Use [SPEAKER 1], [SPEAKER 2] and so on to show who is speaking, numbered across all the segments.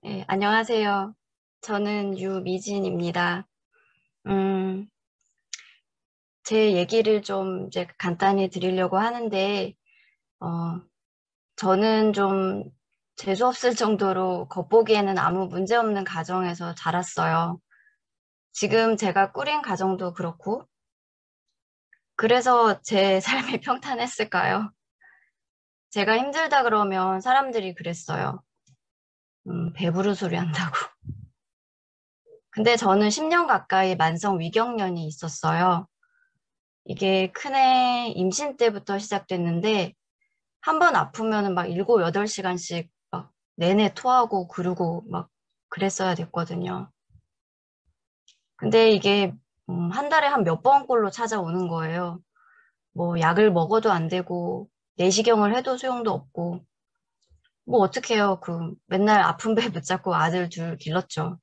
[SPEAKER 1] 네, 안녕하세요. 저는 유미진입니다. 음, 제 얘기를 좀 이제 간단히 드리려고 하는데, 어, 저는 좀 재수없을 정도로 겉보기에는 아무 문제 없는 가정에서 자랐어요. 지금 제가 꾸린 가정도 그렇고, 그래서 제 삶이 평탄했을까요? 제가 힘들다 그러면 사람들이 그랬어요. 배부른 소리 한다고. 근데 저는 10년 가까이 만성 위경련이 있었어요. 이게 큰애 임신 때부터 시작됐는데, 한 번 아프면은 막 7, 8시간씩 막 내내 토하고 그러고 막 그랬어야 됐거든요. 근데 이게 한 달에 한 몇 번꼴로 찾아오는 거예요. 뭐 약을 먹어도 안 되고 내시경을 해도 소용도 없고 뭐 어떡해요. 그 맨날 아픈 배 붙잡고 아들 둘 길렀죠.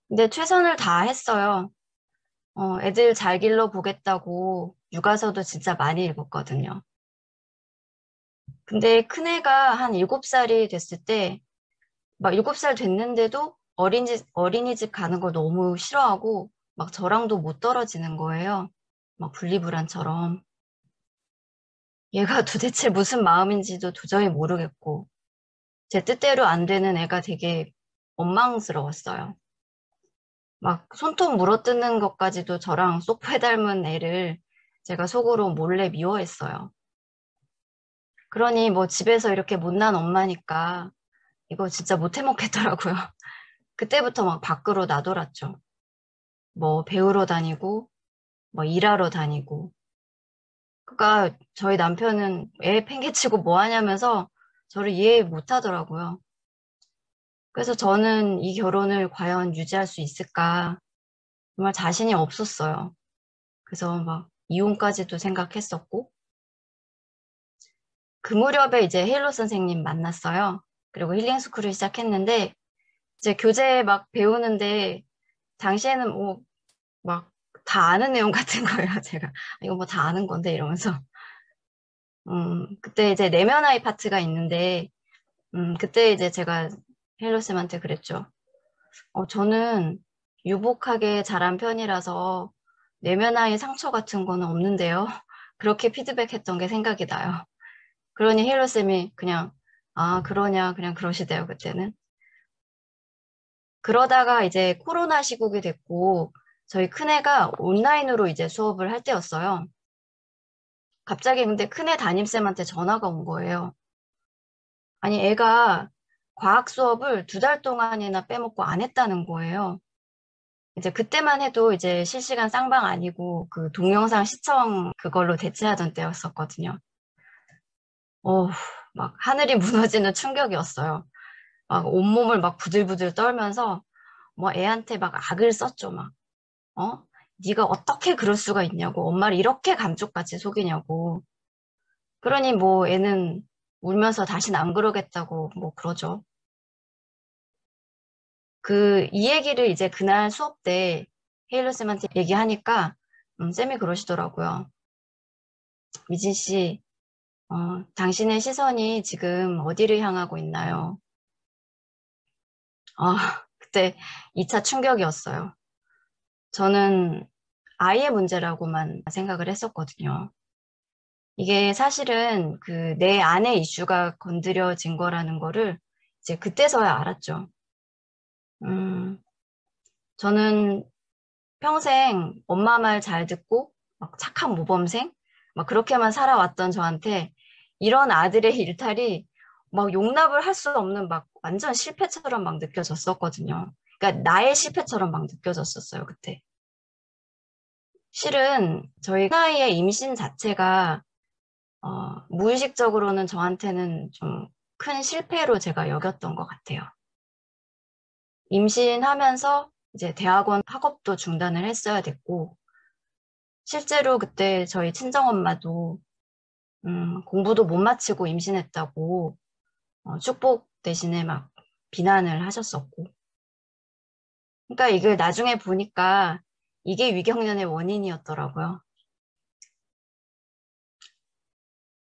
[SPEAKER 1] 근데 최선을 다했어요. 애들 잘 길러 보겠다고 육아서도 진짜 많이 읽었거든요. 근데 큰애가 한 7살이 됐을 때 막 7살 됐는데도 어린이집 가는 걸 너무 싫어하고 막 저랑도 못 떨어지는 거예요. 막 분리불안처럼. 얘가 도대체 무슨 마음인지도 도저히 모르겠고 제 뜻대로 안 되는 애가 되게 원망스러웠어요. 막 손톱 물어뜯는 것까지도 저랑 소포 닮은 애를 제가 속으로 몰래 미워했어요. 그러니 뭐 집에서 이렇게 못난 엄마니까 이거 진짜 못 해먹겠더라고요. 그때부터 막 밖으로 나돌았죠. 뭐 배우러 다니고, 뭐 일하러 다니고. 그러니까 저희 남편은 애 팽개치고 뭐 하냐면서 저를 이해 못 하더라고요. 그래서 저는 이 결혼을 과연 유지할 수 있을까 정말 자신이 없었어요. 그래서 막 이혼까지도 생각했었고 그 무렵에 이제 헤일로 선생님 만났어요. 그리고 힐링 스쿨을 시작했는데 이제 교재 막 배우는데 당시에는 뭐 막 다 아는 내용 같은 거예요, 제가. 이거 뭐 다 아는 건데 이러면서. 그때 이제 내면 아이 파트가 있는데, 그때 이제 제가 헬로 쌤한테 그랬죠. 저는 유복하게 자란 편이라서 내면 아이 상처 같은 거는 없는데요. 그렇게 피드백했던 게 생각이 나요. 그러니 헬로 쌤이 그냥, 아, 그러냐, 그냥 그러시대요, 그때는. 그러다가 이제 코로나 시국이 됐고, 저희 큰애가 온라인으로 이제 수업을 할 때였어요. 갑자기 근데 큰애 담임쌤한테 전화가 온 거예요. 아니, 애가 과학 수업을 2달 동안이나 빼먹고 안 했다는 거예요. 이제 그때만 해도 이제 실시간 쌍방 아니고 그 동영상 시청 그걸로 대체하던 때였었거든요. 어, 막 하늘이 무너지는 충격이었어요. 막 온몸을 막 부들부들 떨면서 뭐 애한테 막 악을 썼죠, 막. 어? 네가 어떻게 그럴 수가 있냐고. 엄마를 이렇게 감쪽같이 속이냐고. 그러니 뭐 애는 울면서 다시는 안 그러겠다고 뭐 그러죠. 이 얘기를 이제 그날 수업 때 헤일러 쌤한테 얘기하니까, 쌤이 그러시더라고요. 미진 씨, 당신의 시선이 지금 어디를 향하고 있나요? 그때 2차 충격이었어요. 저는 아이의 문제라고만 생각을 했었거든요. 이게 사실은 그 내 안의 이슈가 건드려진 거라는 거를 이제 그때서야 알았죠. 음, 저는 평생 엄마 말 잘 듣고 막 착한 모범생 막 그렇게만 살아왔던 저한테 이런 아들의 일탈이 막 용납을 할 수 없는 막 완전 실패처럼 막 느껴졌었거든요. 그러니까 나의 실패처럼 막 느껴졌었어요, 그때. 실은 저희 나이의 임신 자체가 무의식적으로는 저한테는 좀 큰 실패로 제가 여겼던 것 같아요. 임신하면서 이제 대학원 학업도 중단을 했어야 됐고 실제로 그때 저희 친정엄마도 공부도 못 마치고 임신했다고 축복 대신에 막 비난을 하셨었고. 그러니까 이걸 나중에 보니까 이게 위경련의 원인이었더라고요.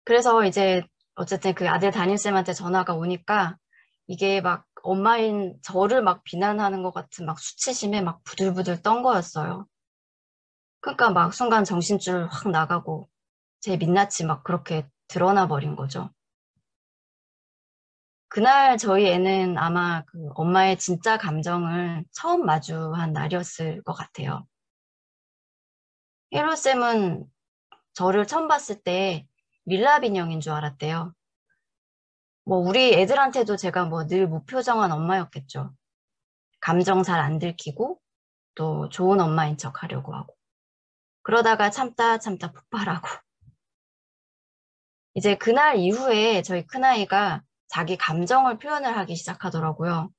[SPEAKER 1] 그래서 이제 어쨌든 그 아들 담임쌤한테 전화가 오니까 이게 막 엄마인 저를 막 비난하는 것 같은 막 수치심에 막 부들부들 떤 거였어요. 그러니까 막 순간 정신줄 확 나가고 제 민낯이 막 그렇게 드러나 버린 거죠. 그날 저희 애는 아마 그 엄마의 진짜 감정을 처음 마주한 날이었을 것 같아요. 혜로쌤은 저를 처음 봤을 때 밀랍 인형인 줄 알았대요. 뭐 우리 애들한테도 제가 뭐 늘 무표정한 엄마였겠죠. 감정 잘 안 들키고 또 좋은 엄마인 척 하려고 하고. 그러다가 참다 참다 폭발하고. 이제 그날 이후에 저희 큰아이가 자기 감정을 표현을 하기 시작하더라고요.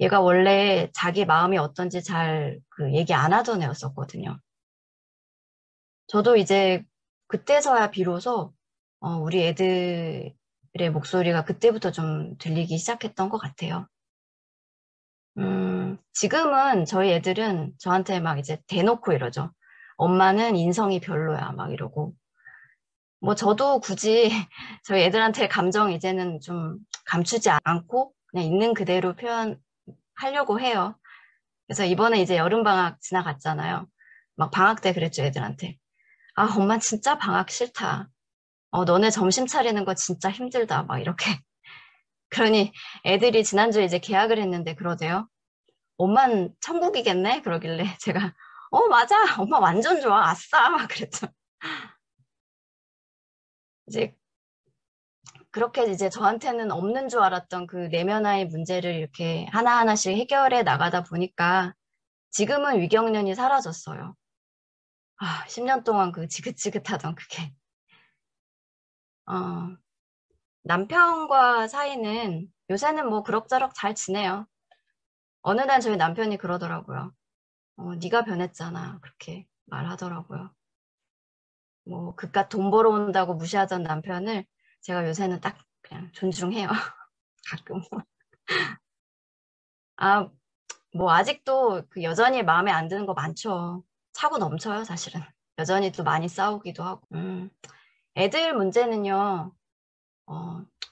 [SPEAKER 1] 얘가 원래 자기 마음이 어떤지 잘 그 얘기 안 하던 애였었거든요. 저도 이제 그때서야 비로소 우리 애들의 목소리가 그때부터 좀 들리기 시작했던 것 같아요. 지금은 저희 애들은 저한테 막 이제 대놓고 이러죠. 엄마는 인성이 별로야, 막 이러고. 뭐 저도 굳이 저희 애들한테 감정 이제는 좀 감추지 않고 그냥 있는 그대로 표현하려고 해요. 그래서 이번에 이제 여름방학 지나갔잖아요. 막 방학 때 그랬죠, 애들한테. 아, 엄마 진짜 방학 싫다. 너네 점심 차리는 거 진짜 힘들다. 막 이렇게. 그러니 애들이 지난주에 이제 계약을 했는데 그러대요. 엄만 천국이겠네? 그러길래 제가, 맞아. 엄마 완전 좋아. 아싸. 막 그랬죠. 이제 그렇게 이제 저한테는 없는 줄 알았던 그 내면화의 문제를 이렇게 하나하나씩 해결해 나가다 보니까 지금은 위경련이 사라졌어요. 10년 동안 그 지긋지긋하던 그게. 어, 남편과 사이는 요새는 뭐 그럭저럭 잘 지내요. 어느 날 저희 남편이 그러더라고요. 네가 변했잖아. 그렇게 말하더라고요. 뭐 그깟 돈 벌어온다고 무시하던 남편을 제가 요새는 딱 그냥 존중해요. 가끔. 아, 뭐 아직도 그 여전히 마음에 안 드는 거 많죠. 차고 넘쳐요, 사실은. 여전히 또 많이 싸우기도 하고. 애들 문제는요,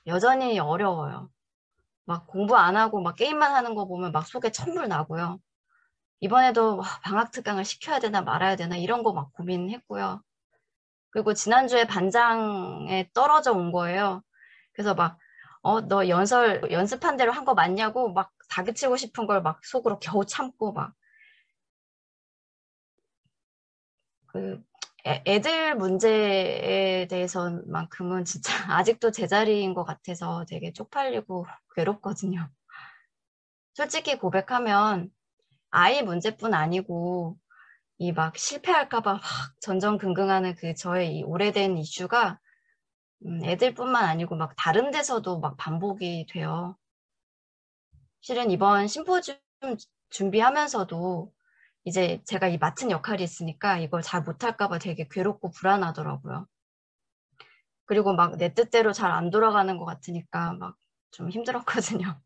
[SPEAKER 1] 여전히 어려워요. 막 공부 안 하고 막 게임만 하는 거 보면 막 속에 천불 나고요. 이번에도 방학 특강을 시켜야 되나 말아야 되나 이런 거 막 고민했고요. 그리고 지난주에 반장에 떨어져 온 거예요. 그래서 막, 너 연습한 대로 한 거 맞냐고 막 다그치고 싶은 걸 막 속으로 겨우 참고 막, 그, 애들 문제에 대해서만큼은 진짜 아직도 제자리인 것 같아서 되게 쪽팔리고 괴롭거든요. 솔직히 고백하면 아이 문제뿐 아니고 이 막 실패할까 봐 막 전전긍긍하는 그 저의 이 오래된 이슈가 애들뿐만 아니고 막 다른 데서도 막 반복이 돼요. 실은 이번 심포지움 준비하면서도 이제 제가 이 맡은 역할이 있으니까 이걸 잘 못할까 봐 되게 괴롭고 불안하더라고요. 그리고 막 내 뜻대로 잘 안 돌아가는 것 같으니까 막 좀 힘들었거든요.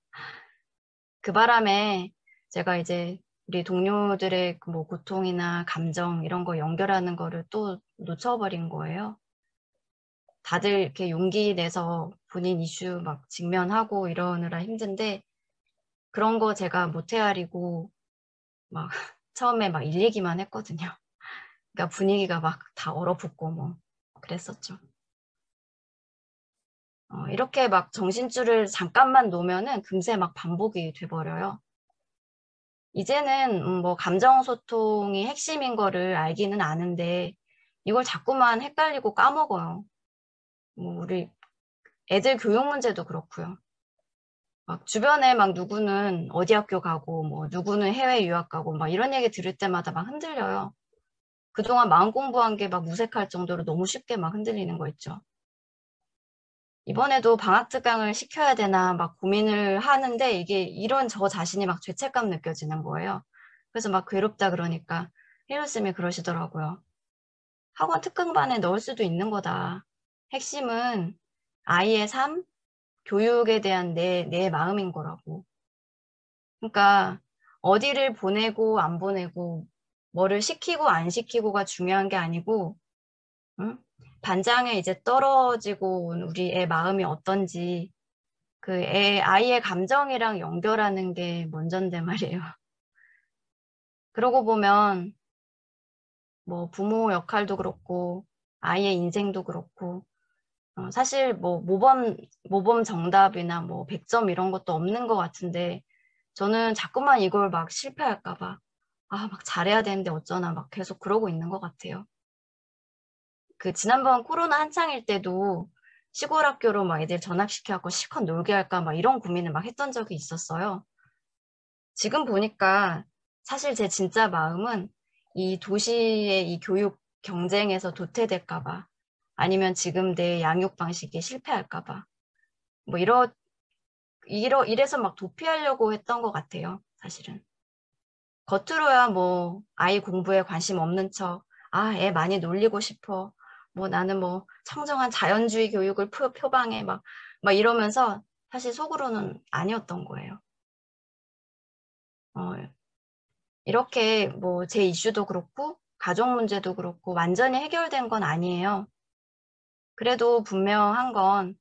[SPEAKER 1] 그 바람에 제가 이제 우리 동료들의 그뭐 고통이나 감정 이런 거 연결하는 거를 또 놓쳐버린 거예요. 다들 이렇게 용기 내서 본인 이슈 막 직면하고 이러느라 힘든데 그런 거 제가 못 헤아리고 막 처음에 막 일리기만 했거든요. 그러니까 분위기가 막 다 얼어붙고 뭐 그랬었죠. 이렇게 막 정신줄을 잠깐만 놓으면은 금세 막 반복이 돼버려요. 이제는 뭐 감정 소통이 핵심인 거를 알기는 아는데 이걸 자꾸만 헷갈리고 까먹어요. 뭐 우리 애들 교육 문제도 그렇고요. 막 주변에 막 누구는 어디 학교 가고 뭐 누구는 해외 유학 가고 막 이런 얘기 들을 때마다 막 흔들려요. 그동안 마음 공부한 게 막 무색할 정도로 너무 쉽게 막 흔들리는 거 있죠. 이번에도 방학 특강을 시켜야 되나 막 고민을 하는데 이게 이런 저 자신이 막 죄책감 느껴지는 거예요. 그래서 막 괴롭다 그러니까 혜율쌤이 그러시더라고요. 학원 특강반에 넣을 수도 있는 거다. 핵심은 아이의 삶, 교육에 대한 내 마음인 거라고. 그러니까 어디를 보내고 안 보내고 뭐를 시키고 안 시키고가 중요한 게 아니고 응? 반장에 이제 떨어지고 온 우리 애 마음이 어떤지 아이의 감정이랑 연결하는 게 먼저인데 말이에요. 그러고 보면 뭐 부모 역할도 그렇고 아이의 인생도 그렇고 사실 뭐 모범 정답이나 뭐 100점 이런 것도 없는 것 같은데 저는 자꾸만 이걸 막 실패할까 봐 막 잘해야 되는데 어쩌나 막 계속 그러고 있는 것 같아요. 지난번 코로나 한창일 때도 시골 학교로 막 애들 전학시켜갖고 실컷 놀게 할까 막 이런 고민을 막 했던 적이 있었어요. 지금 보니까 사실 제 진짜 마음은 이 도시의 이 교육 경쟁에서 도태될까 봐 아니면 지금 내 양육 방식이 실패할까 봐 뭐 이래서 막 도피하려고 했던 것 같아요, 사실은. 겉으로야 뭐 아이 공부에 관심 없는 척, 애 많이 놀리고 싶어. 뭐 나는 뭐 청정한 자연주의 교육을 표방해 막 이러면서 사실 속으로는 아니었던 거예요. 어, 이렇게 뭐 제 이슈도 그렇고 가족 문제도 그렇고 완전히 해결된 건 아니에요. 그래도 분명한 건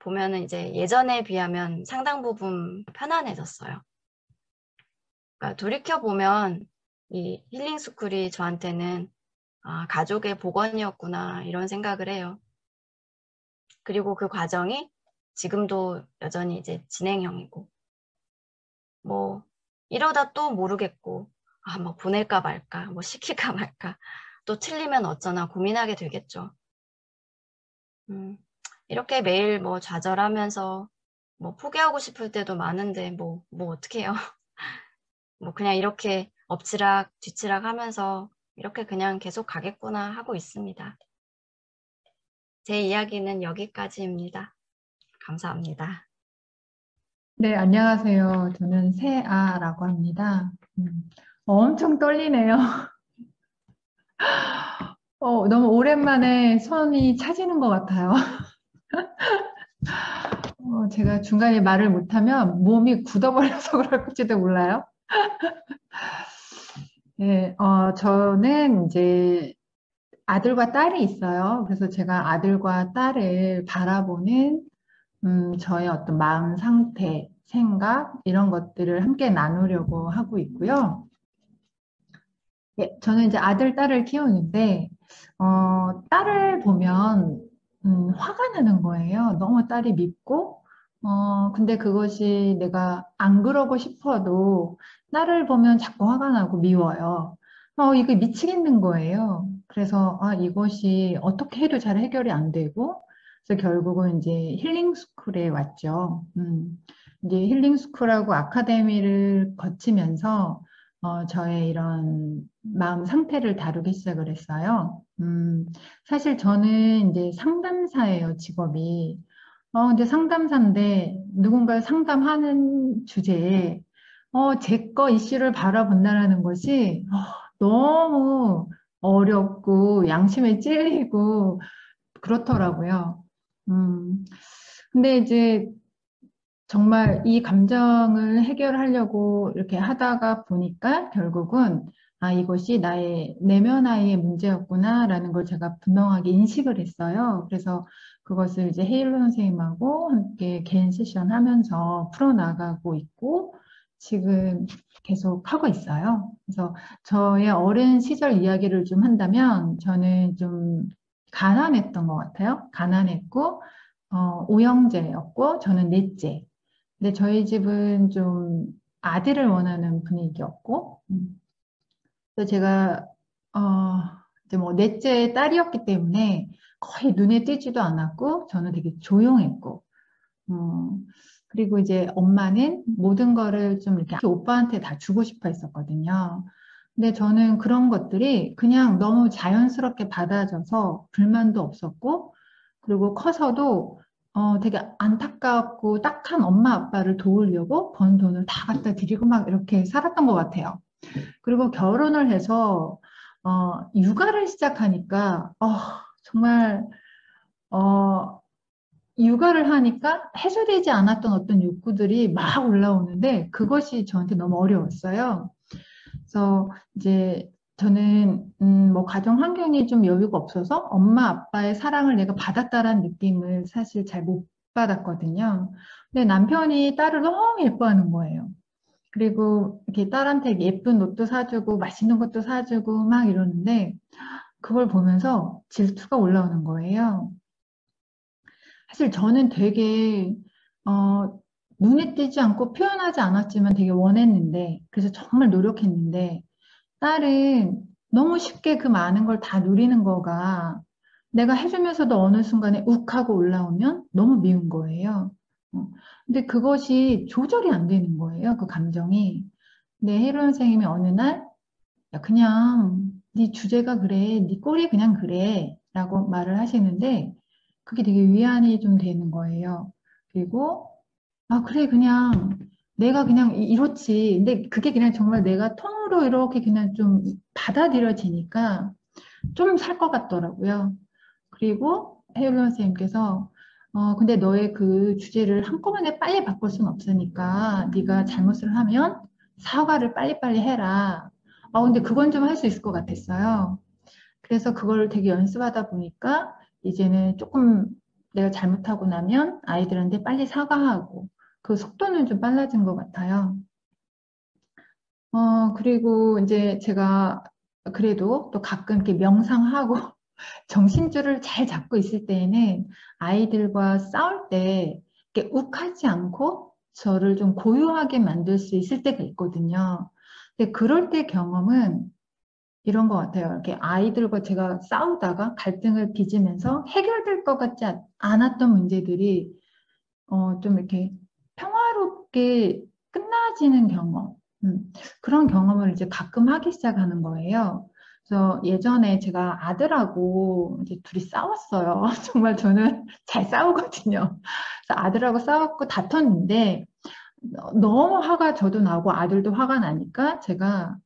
[SPEAKER 1] 보면은 이제 예전에 비하면 상당 부분 편안해졌어요. 그러니까 돌이켜보면 이 힐링 스쿨이 저한테는 가족의 복원이었구나 이런 생각을 해요. 그리고 그 과정이 지금도 여전히 이제 진행형이고 뭐 이러다 또 모르겠고 뭐 보낼까 말까 뭐 시킬까 말까 또 틀리면 어쩌나 고민하게 되겠죠. 이렇게 매일 뭐 좌절하면서 뭐 포기하고 싶을 때도 많은데 뭐 어떻게 해요. 뭐 그냥 이렇게 엎치락 뒤치락 하면서 이렇게 그냥 계속 가겠구나 하고 있습니다. 제 이야기는 여기까지입니다. 감사합니다.
[SPEAKER 2] 네, 안녕하세요. 저는 세아라고 합니다. 엄청 떨리네요. 너무 오랜만에 손이 차지는 것 같아요. 제가 중간에 말을 못하면 몸이 굳어버려서 그럴지도 몰라요. 네, 저는 이제 아들과 딸이 있어요. 그래서 제가 아들과 딸을 바라보는 저의 어떤 마음 상태, 생각, 이런 것들을 함께 나누려고 하고 있고요. 네, 저는 이제 아들, 딸을 키우는데, 딸을 보면, 화가 나는 거예요. 너무 딸이 밉고, 근데 그것이 내가 안 그러고 싶어도 딸을 보면 자꾸 화가 나고 미워요. 이게 미치겠는 거예요. 그래서, 이것이 어떻게 해도 잘 해결이 안 되고, 그래서 결국은 이제 힐링 스쿨에 왔죠. 이제 힐링 스쿨하고 아카데미를 거치면서, 저의 이런 마음 상태를 다루기 시작을 했어요. 사실 저는 이제 상담사예요, 직업이. 근데 상담사인데 누군가를 상담하는 주제에 제 거 이슈를 바라본다라는 것이 너무 어렵고 양심에 찔리고 그렇더라고요. 근데 이제 정말 이 감정을 해결하려고 이렇게 하다가 보니까 결국은 이것이 나의 내면 아이의 문제였구나라는 걸 제가 분명하게 인식을 했어요. 그래서 그것을 이제 헤일로 선생님하고 함께 개인 세션 하면서 풀어나가고 있고 지금 계속 하고 있어요. 그래서 저의 어린 시절 이야기를 좀 한다면 저는 좀 가난했던 것 같아요. 가난했고, 오형제였고, 저는 넷째. 근데 저희 집은 좀 아들을 원하는 분위기였고, 그래서 제가, 어, 이제 뭐 넷째 딸이었기 때문에 거의 눈에 띄지도 않았고, 저는 되게 조용했고, 그리고 이제 엄마는 모든 거를 좀 이렇게 오빠한테 다 주고 싶어 했었거든요. 근데 저는 그런 것들이 그냥 너무 자연스럽게 받아져서 불만도 없었고, 그리고 커서도 되게 안타깝고 딱한 엄마 아빠를 도우려고 번 돈을 다 갖다 드리고 막 이렇게 살았던 것 같아요. 그리고 결혼을 해서 육아를 시작하니까 정말 어, 육아를 하니까 해소되지 않았던 어떤 욕구들이 막 올라오는데 그것이 저한테 너무 어려웠어요. 그래서 이제 저는 뭐 가정 환경이 좀 여유가 없어서 엄마 아빠의 사랑을 내가 받았다라는 느낌을 사실 잘 못 받았거든요. 근데 남편이 딸을 너무 예뻐하는 거예요. 그리고 이렇게 딸한테 예쁜 옷도 사주고 맛있는 것도 사주고 막 이러는데 그걸 보면서 질투가 올라오는 거예요. 사실 저는 되게 어, 눈에 띄지 않고 표현하지 않았지만 되게 원했는데 그래서 정말 노력했는데 딸은 너무 쉽게 그 많은 걸 다 누리는 거가 내가 해주면서도 어느 순간에 욱하고 올라오면 너무 미운 거예요. 어, 근데 그것이 조절이 안 되는 거예요. 그 감정이. 근데 혜로 선생님이 어느 날 야, 그냥 네 주제가 그래. 네 꼴이 그냥 그래. 라고 말을 하시는데 그게 되게 위안이 좀 되는 거예요. 그리고 아, 그래, 그냥 내가 그냥 이렇지. 근데 그게 그냥 정말 내가 통으로 이렇게 그냥 좀 받아들여지니까 좀 살 것 같더라고요. 그리고 혜율 선생님께서 근데 너의 그 주제를 한꺼번에 빨리 바꿀 수는 없으니까 네가 잘못을 하면 사과를 빨리빨리 해라. 근데 그건 좀 할 수 있을 것 같았어요. 그래서 그걸 되게 연습하다 보니까 이제는 조금 내가 잘못하고 나면 아이들한테 빨리 사과하고 그 속도는 좀 빨라진 것 같아요. 그리고 이제 제가 그래도 또 가끔 이렇게 명상하고 정신줄을 잘 잡고 있을 때에는 아이들과 싸울 때 이렇게 욱하지 않고 저를 좀 고요하게 만들 수 있을 때가 있거든요. 근데 그럴 때 경험은 이런 것 같아요. 이렇게 아이들과 제가 싸우다가 갈등을 빚으면서 해결될 것 같지 않았던 문제들이 좀 이렇게 평화롭게 끝나지는 경험. 그런 경험을 이제 가끔 하기 시작하는 거예요. 그래서 예전에 제가 아들하고 이제 둘이 싸웠어요. 정말 저는 잘 싸우거든요. 그래서 아들하고 싸웠고 다퉜는데 너무 화가 저도 나고 아들도 화가 나니까 제가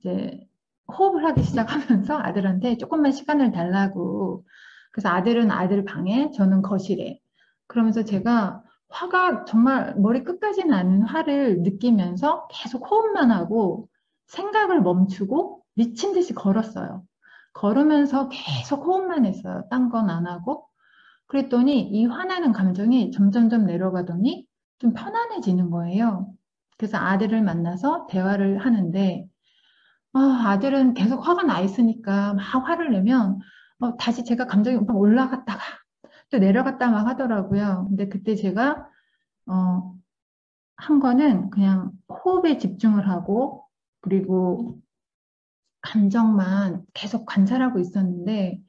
[SPEAKER 2] 이제 호흡을 하기 시작하면서 아들한테 조금만 시간을 달라고. 그래서 아들은 아들 방에, 저는 거실에. 그러면서 제가 화가 정말 머리 끝까지 나는 화를 느끼면서 계속 호흡만 하고 생각을 멈추고 미친 듯이 걸었어요. 걸으면서 계속 호흡만 했어요. 딴 건 안 하고. 그랬더니 이 화나는 감정이 점점점 내려가더니 좀 편안해지는 거예요. 그래서 아들을 만나서 대화를 하는데 아들은 계속 화가 나 있으니까 막 화를 내면 다시 제가 감정이 막 올라갔다가 또 내려갔다 막 하더라고요. 근데 그때 제가 어, 한 거는 그냥 호흡에 집중을 하고 그리고 감정만 계속 관찰하고 있었는데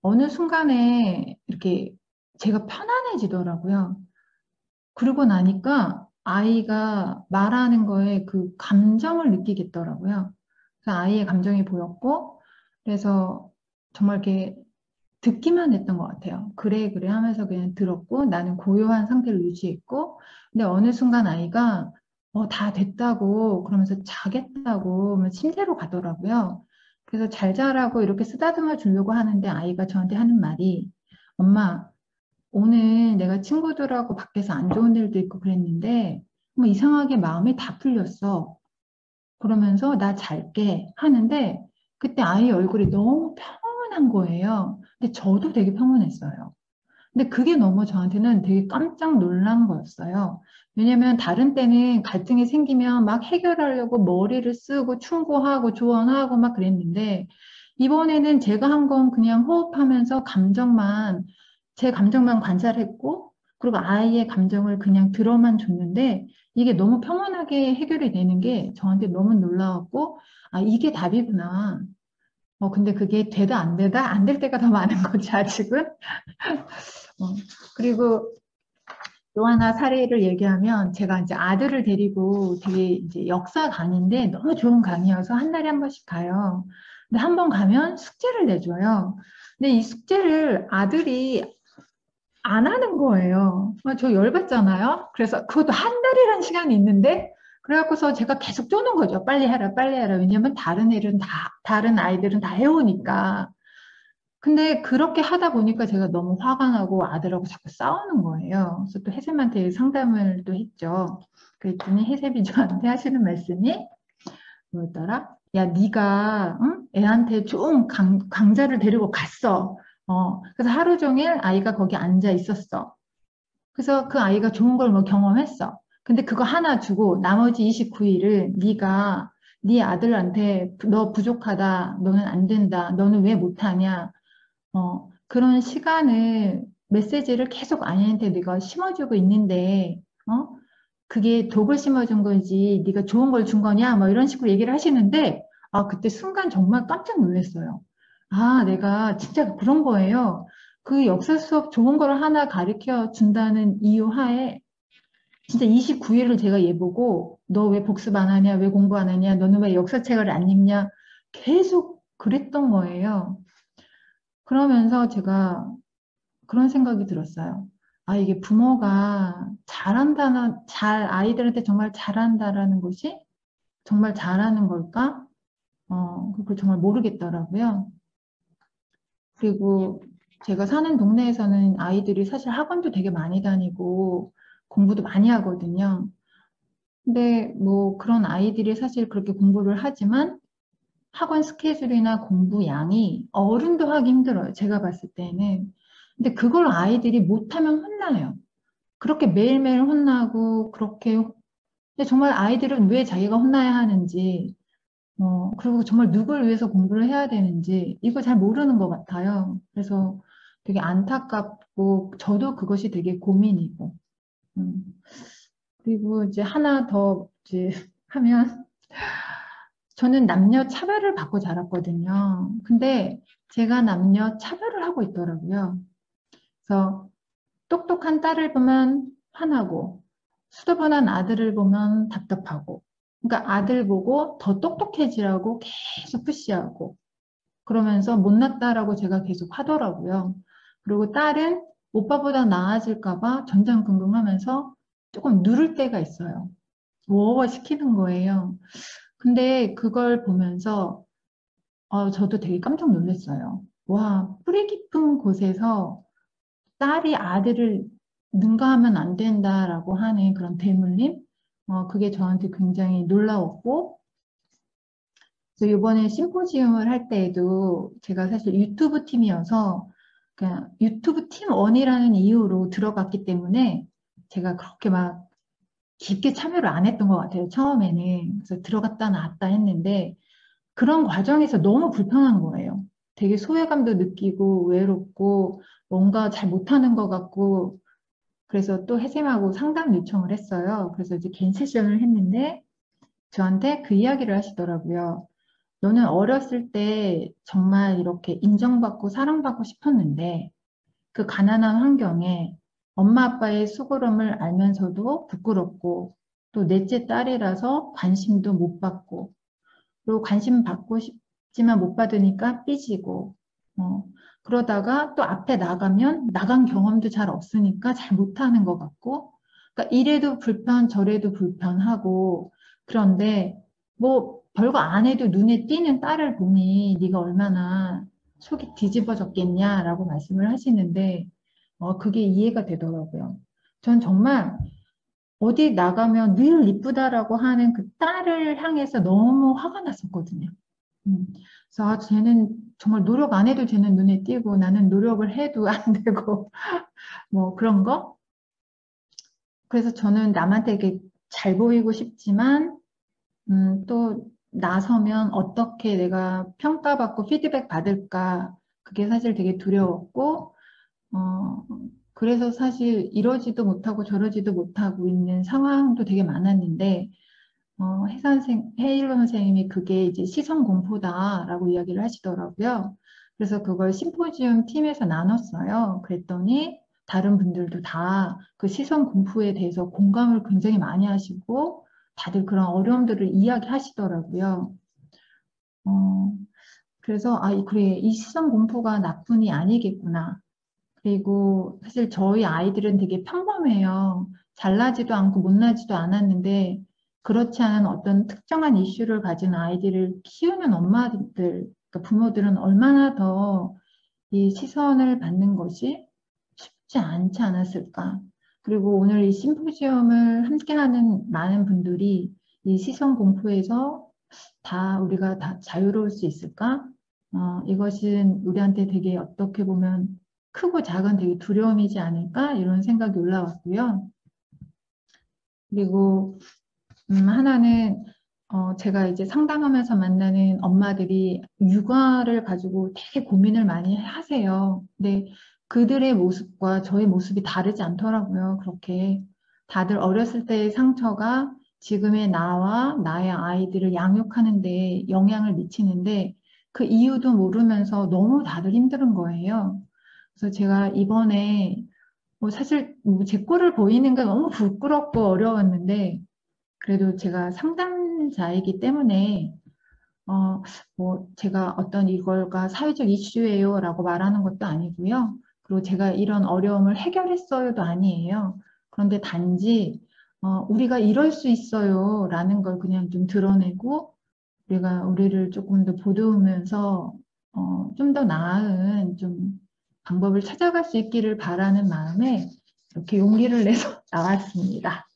[SPEAKER 2] 어느 순간에 이렇게 제가 편안해지더라고요. 그러고 나니까 아이가 말하는 거에 그 감정을 느끼겠더라고요. 그래서 아이의 감정이 보였고, 그래서 정말 이렇게 듣기만 했던 것 같아요. 그래, 그래 하면서 그냥 들었고, 나는 고요한 상태를 유지했고, 근데 어느 순간 아이가 다 됐다고 그러면서 자겠다고 하면 침대로 가더라고요. 그래서 잘 자라고 이렇게 쓰다듬어 주려고 하는데 아이가 저한테 하는 말이, 엄마, 오늘 내가 친구들하고 밖에서 안 좋은 일도 있고 그랬는데, 뭐 이상하게 마음이 다 풀렸어. 그러면서 나 잘게 하는데 그때 아이 얼굴이 너무 평온한 거예요. 근데 저도 되게 평온했어요. 근데 그게 너무 저한테는 되게 깜짝 놀란 거였어요. 왜냐면 다른 때는 갈등이 생기면 막 해결하려고 머리를 쓰고 충고하고 조언하고 막 그랬는데 이번에는 제가 한 건 그냥 호흡하면서 제 감정만 관찰했고 그리고 아이의 감정을 그냥 들어만 줬는데 이게 너무 평온하게 해결이 되는 게 저한테 너무 놀라웠고 이게 답이구나. 근데 그게 되다 안 되다 안 될 때가 더 많은 거지 아직은. 어, 그리고 또 하나 사례를 얘기하면 제가 이제 아들을 데리고 되게 이제 역사 강의인데 너무 좋은 강의여서 한 달에 한 번씩 가요. 근데 한 번 가면 숙제를 내줘요. 근데 이 숙제를 아들이 안 하는 거예요. 저 열받잖아요. 그래서 그것도 한 달이라는 시간이 있는데 그래갖고서 제가 계속 쪼는 거죠. 빨리 해라, 빨리 해라. 왜냐면 다른 아이들은 다 해오니까. 근데 그렇게 하다 보니까 제가 너무 화가 나고 아들하고 자꾸 싸우는 거예요. 그래서 또 혜쌤한테 상담을 또 했죠. 그랬더니 혜쌤이 저한테 하시는 말씀이 뭐였더라? 야, 네가 응? 애한테 좀 강자를 데리고 갔어. 그래서 하루 종일 아이가 거기 앉아 있었어. 그래서 그 아이가 좋은 걸 뭐 경험했어. 근데 그거 하나 주고 나머지 29일을 네가 네 아들한테 너 부족하다, 너는 안 된다, 너는 왜 못하냐, 그런 시간을 메시지를 계속 아이한테 네가 심어주고 있는데, 어? 그게 독을 심어준 거지, 네가 좋은 걸 준 거냐, 뭐 이런 식으로 얘기를 하시는데, 아, 그때 순간 정말 깜짝 놀랐어요. 아, 내가 진짜 그런 거예요. 그 역사 수업 좋은 걸 하나 가르쳐 준다는 이유 하에 진짜 29일을 제가 얘 보고 너 왜 복습 안 하냐, 왜 공부 안 하냐, 너는 왜 역사책을 안 읽냐 계속 그랬던 거예요. 그러면서 제가 그런 생각이 들었어요. 아, 이게 부모가 아이들한테 정말 잘한다라는 것이 정말 잘하는 걸까? 그걸 정말 모르겠더라고요. 그리고 제가 사는 동네에서는 아이들이 사실 학원도 되게 많이 다니고 공부도 많이 하거든요. 근데 뭐 그런 아이들이 사실 그렇게 공부를 하지만 학원 스케줄이나 공부 양이 어른도 하기 힘들어요. 제가 봤을 때는. 근데 그걸 아이들이 못하면 혼나요. 그렇게 매일매일 혼나고 그렇게 근데 정말 아이들은 왜 자기가 혼나야 하는지 그리고 정말 누굴 위해서 공부를 해야 되는지 이거 잘 모르는 것 같아요. 그래서 되게 안타깝고 저도 그것이 되게 고민이고 음, 그리고 이제 하나 더 이제 하면 저는 남녀 차별을 받고 자랐거든요. 근데 제가 남녀 차별을 하고 있더라고요. 그래서 똑똑한 딸을 보면 화나고 수더분한 아들을 보면 답답하고 그러니까 아들 보고 더 똑똑해지라고 계속 푸시하고 그러면서 못났다라고 제가 계속 하더라고요. 그리고 딸은 오빠보다 나아질까 봐 전전긍긍하면서 조금 누를 때가 있어요. 워워 시키는 거예요. 근데 그걸 보면서 저도 되게 깜짝 놀랐어요. 와, 뿌리 깊은 곳에서 딸이 아들을 능가하면 안 된다라고 하는 그런 대물림? 그게 저한테 굉장히 놀라웠고, 그래서 이번에 심포지움을 할 때에도 제가 사실 유튜브 팀이어서 그냥 유튜브 팀원이라는 이유로 들어갔기 때문에 제가 그렇게 막 깊게 참여를 안 했던 것 같아요, 처음에는. 그래서 들어갔다 나왔다 했는데, 그런 과정에서 너무 불편한 거예요. 되게 소외감도 느끼고 외롭고 뭔가 잘 못하는 것 같고 그래서 또 해쌤하고 상담 요청을 했어요. 그래서 이제 개인 세션을 했는데 저한테 그 이야기를 하시더라고요. 너는 어렸을 때 정말 이렇게 인정받고 사랑받고 싶었는데 그 가난한 환경에 엄마 아빠의 수고름을 알면서도 부끄럽고 또 넷째 딸이라서 관심도 못 받고 그리고 관심 받고 싶지만 못 받으니까 삐지고, 어, 그러다가 또 앞에 나가면 나간 경험도 잘 없으니까 잘 못하는 것 같고, 그러니까 이래도 불편, 저래도 불편하고, 그런데 뭐 별거 안 해도 눈에 띄는 딸을 보니 네가 얼마나 속이 뒤집어졌겠냐라고 말씀을 하시는데, 그게 이해가 되더라고요. 전 정말 어디 나가면 늘 이쁘다라고 하는 그 딸을 향해서 너무 화가 났었거든요. 음. 그래서 쟤는 정말 노력 안 해도 쟤는 눈에 띄고 나는 노력을 해도 안 되고 뭐 그런 거. 그래서 저는 남한테 이렇게 잘 보이고 싶지만 또 나서면 어떻게 내가 평가받고 피드백 받을까 그게 사실 되게 두려웠고 어, 그래서 사실 이러지도 못하고 저러지도 못하고 있는 상황도 되게 많았는데 헤일로 선생님이 그게 이제 시선 공포다라고 이야기를 하시더라고요. 그래서 그걸 심포지움 팀에서 나눴어요. 그랬더니 다른 분들도 다 그 시선 공포에 대해서 공감을 굉장히 많이 하시고 다들 그런 어려움들을 이야기하시더라고요. 어, 그래서 그래, 이 시선 공포가 나뿐이 아니겠구나. 그리고 사실 저희 아이들은 되게 평범해요. 잘나지도 않고 못나지도 않았는데 그렇지 않은 어떤 특정한 이슈를 가진 아이들을 키우는 엄마들, 그러니까 부모들은 얼마나 더 이 시선을 받는 것이 쉽지 않지 않았을까. 그리고 오늘 이 심포지엄을 함께하는 많은 분들이 이 시선 공포에서 우리가 다 자유로울 수 있을까? 이것은 우리한테 되게 어떻게 보면 크고 작은 되게 두려움이지 않을까 이런 생각이 올라왔고요. 그리고 하나는 제가 이제 상담하면서 만나는 엄마들이 육아를 가지고 되게 고민을 많이 하세요. 근데 그들의 모습과 저의 모습이 다르지 않더라고요. 그렇게 다들 어렸을 때의 상처가 지금의 나와 나의 아이들을 양육하는 데 영향을 미치는데 그 이유도 모르면서 너무 다들 힘든 거예요. 그래서 제가 이번에 사실 제 꼴을 보이는 게 너무 부끄럽고 어려웠는데 그래도 제가 상담자이기 때문에 제가 어떤 이걸가 사회적 이슈예요 라고 말하는 것도 아니고요. 그리고 제가 이런 어려움을 해결했어요도 아니에요. 그런데 단지 우리가 이럴 수 있어요 라는 걸 그냥 좀 드러내고 우리가 우리를 조금 더 보듬으면서 좀 더 나은 좀 방법을 찾아갈 수 있기를 바라는 마음에 이렇게 용기를 내서 나왔습니다.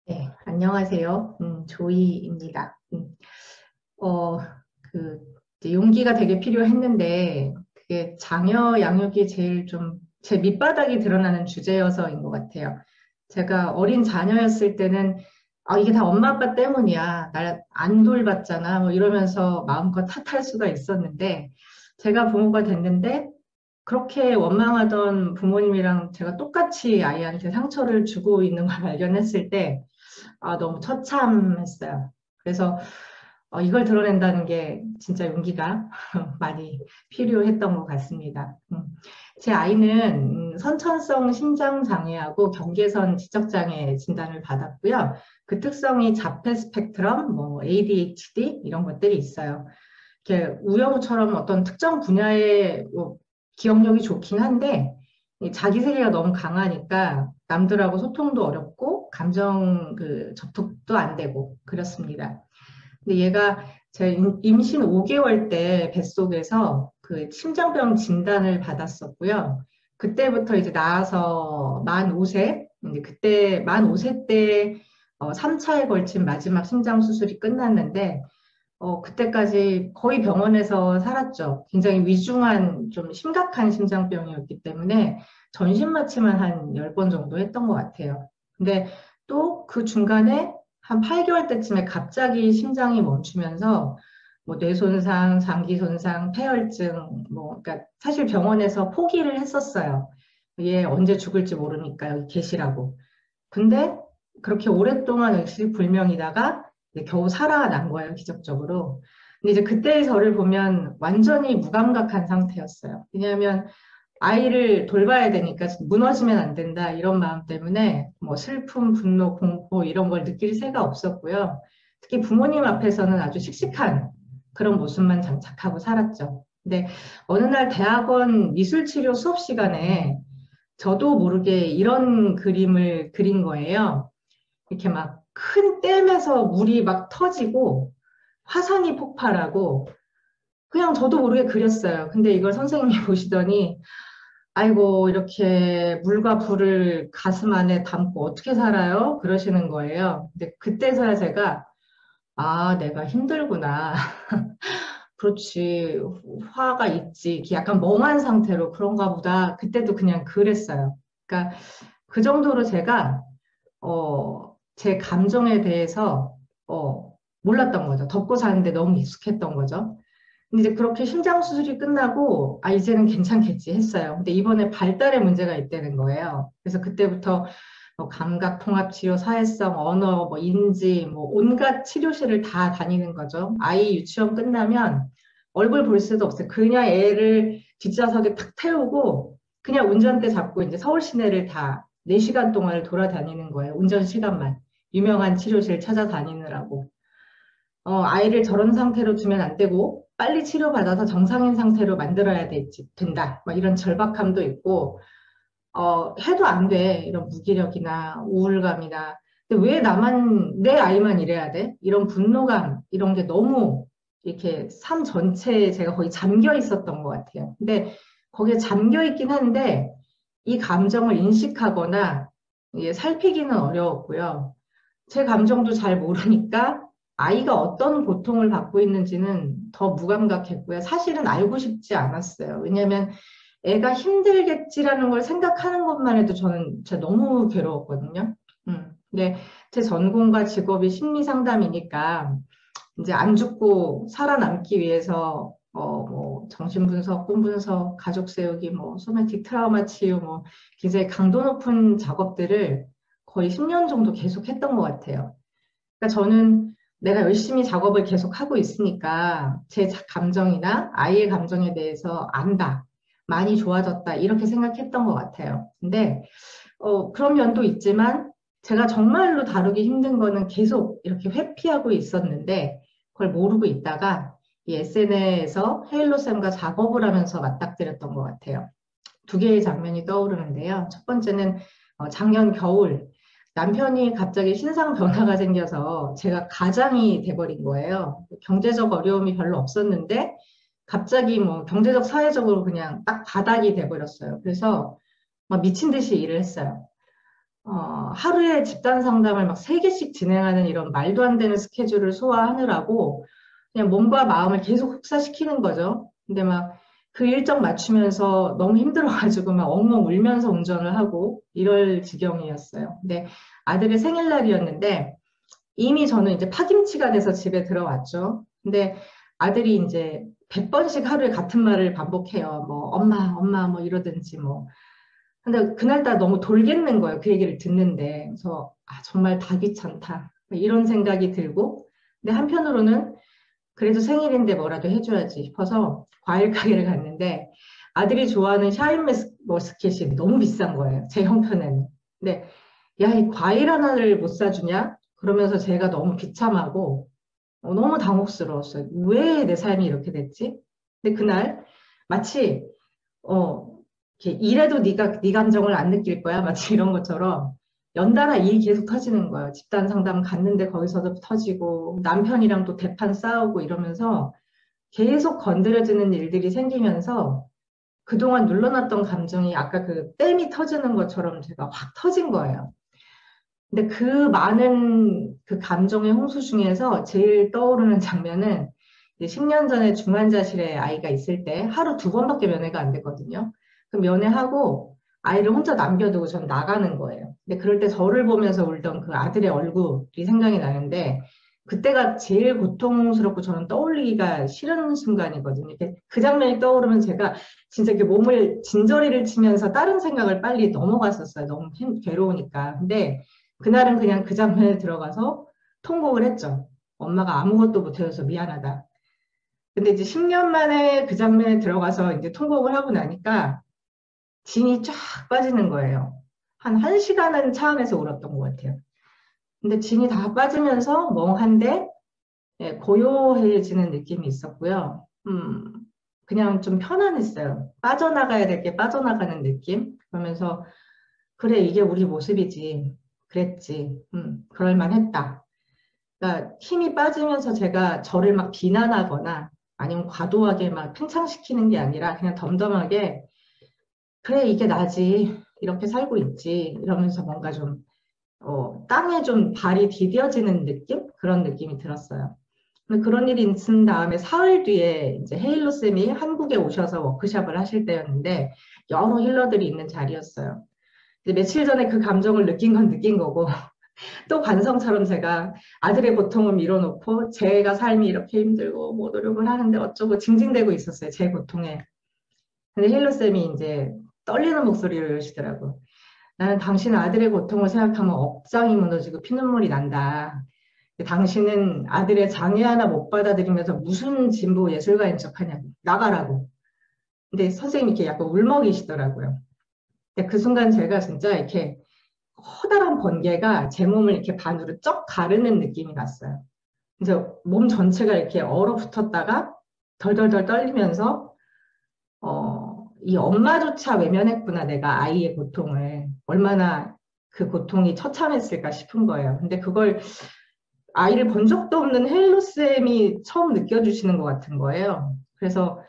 [SPEAKER 3] 네, 안녕하세요. 조이입니다. 어, 이제 용기가 되게 필요했는데, 그게 자녀 양육이 제일 좀 제 밑바닥이 드러나는 주제여서인 것 같아요. 제가 어린 자녀였을 때는, 이게 다 엄마 아빠 때문이야. 날 안 돌봤잖아. 뭐 이러면서 마음껏 탓할 수가 있었는데, 제가 부모가 됐는데, 그렇게 원망하던 부모님이랑 제가 똑같이 아이한테 상처를 주고 있는 걸 발견했을 때, 너무 처참했어요. 그래서 이걸 드러낸다는 게 진짜 용기가 많이 필요했던 것 같습니다. 제 아이는 선천성 신장장애하고 경계선 지적장애 진단을 받았고요. 그 특성이 자폐 스펙트럼, 뭐 ADHD 이런 것들이 있어요. 이렇게 우영우처럼 어떤 특정 분야의 뭐 기억력이 좋긴 한데 이 자기 세계가 너무 강하니까 남들하고 소통도 어렵고 감정 접촉도 안 되고 그렇습니다. 근데 얘가 제 임신 5개월 때 뱃속에서 그 심장병 진단을 받았었고요. 그때부터 이제 나와서 만 5세, 이제 그때 만 5세 때 3차에 걸친 마지막 심장 수술이 끝났는데 그때까지 거의 병원에서 살았죠. 굉장히 위중한 좀 심각한 심장병이었기 때문에 전신 마취만 한 10번 정도 했던 것 같아요. 근데 또 그 중간에 한 8개월 때쯤에 갑자기 심장이 멈추면서 뭐 뇌손상, 장기손상, 폐혈증, 그러니까 사실 병원에서 포기를 했었어요. 얘 언제 죽을지 모르니까 여기 계시라고. 근데 그렇게 오랫동안 의식불명이다가 겨우 살아난 거예요, 기적적으로. 근데 이제 그때의 저를 보면 완전히 무감각한 상태였어요. 왜냐하면 아이를 돌봐야 되니까 무너지면 안 된다 이런 마음 때문에 뭐 슬픔, 분노, 공포 이런 걸 느낄 새가 없었고요. 특히 부모님 앞에서는 아주 씩씩한 그런 모습만 장착하고 살았죠. 근데 어느 날 대학원 미술치료 수업 시간에 저도 모르게 이런 그림을 그린 거예요. 이렇게 막 큰 댐에서 물이 막 터지고 화산이 폭발하고 그냥 저도 모르게 그렸어요. 근데 이걸 선생님이 보시더니 아이고 이렇게 물과 불을 가슴 안에 담고 어떻게 살아요? 그러시는 거예요. 근데 그때서야 제가 내가 힘들구나. 그렇지. 화가 있지. 이렇게 약간 멍한 상태로 그런가 보다. 그때도 그냥 그랬어요. 그러니까 그 정도로 제가 제 감정에 대해서 몰랐던 거죠. 덮고 사는데 너무 익숙했던 거죠. 근데 이제 그렇게 심장 수술이 끝나고 이제는 괜찮겠지 했어요. 근데 이번에 발달에 문제가 있다는 거예요. 그래서 그때부터 감각 통합 치료, 사회성, 언어, 뭐 인지, 뭐 온갖 치료실을 다 다니는 거죠. 아이 유치원 끝나면 얼굴 볼 수도 없어요. 그냥 애를 뒷좌석에 탁 태우고 그냥 운전대 잡고 이제 서울 시내를 다 4시간 동안을 돌아다니는 거예요. 운전 시간만. 유명한 치료실 찾아다니느라고. 아이를 저런 상태로 두면 안 되고 빨리 치료받아서 정상인 상태로 만들어야 된다. 막 이런 절박함도 있고 해도 안 돼. 이런 무기력이나 우울감이나. 근데 왜 내 아이만 이래야 돼? 이런 분노감, 이런 게 너무 이렇게 삶 전체에 제가 거의 잠겨 있었던 것 같아요. 근데 거기에 잠겨 있긴 한데 이 감정을 인식하거나 살피기는 어려웠고요. 제 감정도 잘 모르니까 아이가 어떤 고통을 받고 있는지는 더 무감각했고요. 사실은 알고 싶지 않았어요. 왜냐하면 애가 힘들겠지라는 걸 생각하는 것만 해도 저는 진짜 너무 괴로웠거든요. 근데 제 전공과 직업이 심리 상담이니까 이제 안 죽고 살아남기 위해서 뭐 정신분석, 꿈분석, 가족 세우기, 뭐 소매틱 트라우마 치유, 뭐 굉장히 강도 높은 작업들을 거의 10년 정도 계속 했던 것 같아요. 그러니까 저는 내가 열심히 작업을 계속 하고 있으니까 제 감정이나 아이의 감정에 대해서 안다, 많이 좋아졌다 이렇게 생각했던 것 같아요. 근데 그런 면도 있지만 제가 정말로 다루기 힘든 거는 계속 이렇게 회피하고 있었는데 그걸 모르고 있다가 이 SNL에서 헤일로 쌤과 작업을 하면서 맞닥뜨렸던 것 같아요. 두 개의 장면이 떠오르는데요. 첫 번째는 작년 겨울 남편이 갑자기 신상 변화가 생겨서 제가 가장이 돼버린 거예요. 경제적 어려움이 별로 없었는데 갑자기 뭐 경제적 사회적으로 그냥 딱 바닥이 돼버렸어요. 그래서 막 미친 듯이 일을 했어요. 하루에 집단 상담을 막 3개씩 진행하는 이런 말도 안 되는 스케줄을 소화하느라고 그냥 몸과 마음을 계속 혹사시키는 거죠. 근데 막 그 일정 맞추면서 너무 힘들어가지고 막 엉엉 울면서 운전을 하고 이럴 지경이었어요. 근데 아들의 생일날이었는데 이미 저는 이제 파김치가 돼서 집에 들어왔죠. 근데 아들이 이제 100번씩 하루에 같은 말을 반복해요. 뭐 엄마, 엄마 뭐 이러든지 뭐. 근데 그날따라 너무 돌겠는 거예요. 그 얘기를 듣는데. 그래서 정말 다 귀찮다. 이런 생각이 들고 근데 한편으로는 그래도 생일인데 뭐라도 해줘야지 싶어서 과일 가게를 갔는데 아들이 좋아하는 샤인머스켓이 너무 비싼 거예요. 제 형편에는. 근데 야, 이 과일 하나를 못 사주냐? 그러면서 제가 너무 비참하고 너무 당혹스러웠어요. 왜 내 삶이 이렇게 됐지? 근데 그날 마치 이렇게 이래도 네가 네 감정을 안 느낄 거야. 마치 이런 것처럼 연달아 일이 계속 터지는 거예요. 집단 상담 갔는데 거기서도 터지고 남편이랑 또 대판 싸우고 이러면서 계속 건드려지는 일들이 생기면서 그동안 눌러놨던 감정이 아까 그 댐이 터지는 것처럼 제가 확 터진 거예요. 근데 그 많은 그 감정의 홍수 중에서 제일 떠오르는 장면은 10년 전에 중환자실에 아이가 있을 때 하루 2번밖에 면회가 안 됐거든요. 그 면회하고 아이를 혼자 남겨두고 전 나가는 거예요. 근데 그럴 때 저를 보면서 울던 그 아들의 얼굴이 생각이 나는데 그때가 제일 고통스럽고 저는 떠올리기가 싫은 순간이거든요. 그 장면이 떠오르면 제가 진짜 이렇게 몸을 진저리를 치면서 다른 생각을 빨리 넘어갔었어요. 너무 괴로우니까. 근데 그날은 그냥 그 장면에 들어가서 통곡을 했죠. 엄마가 아무것도 못해줘서 미안하다. 근데 이제 10년 만에 그 장면에 들어가서 이제 통곡을 하고 나니까 진이 쫙 빠지는 거예요. 한 1시간은 차 안에서 울었던 것 같아요. 근데 진이 다 빠지면서 멍한데 고요해지는 느낌이 있었고요. 그냥 좀 편안했어요. 빠져나가야 될 게 빠져나가는 느낌? 그러면서 그래, 이게 우리 모습이지. 그랬지. 그럴만했다. 그러니까 힘이 빠지면서 제가 저를 막 비난하거나 아니면 과도하게 막 팽창시키는 게 아니라 그냥 덤덤하게 그래, 이게 나지. 이렇게 살고 있지. 이러면서 뭔가 좀 땅에 좀 발이 디뎌지는 느낌? 그런 느낌이 들었어요. 근데 그런 일이 있은 다음에 사흘 뒤에 이제 헤일로 쌤이 한국에 오셔서 워크숍을 하실 때였는데 여러 힐러들이 있는 자리였어요. 이제 며칠 전에 그 감정을 느낀 건 느낀 거고 또 관성처럼 제가 아들의 고통을 밀어놓고 제가 삶이 이렇게 힘들고 뭐 노력을 하는데 어쩌고 징징대고 있었어요. 제 고통에. 근데 힐러 쌤이 이제 떨리는 목소리로 이러시더라고. 나는 당신 아들의 고통을 생각하면 억장이 무너지고 피눈물이 난다. 당신은 아들의 장애 하나 못 받아들이면서 무슨 진보 예술가인 척하냐고. 나가라고. 근데 선생님이 이렇게 약간 울먹이시더라고요. 근데 그 순간 제가 진짜 이렇게 커다란 번개가 제 몸을 이렇게 반으로 쩍 가르는 느낌이 났어요. 그래서 몸 전체가 이렇게 얼어붙었다가 덜덜덜 떨리면서 이 엄마조차 외면했구나, 내가 아이의 고통을. 얼마나 그 고통이 처참했을까 싶은 거예요. 근데 그걸 아이를 본 적도 없는 헬로쌤이 처음 느껴주시는 것 같은 거예요. 그래서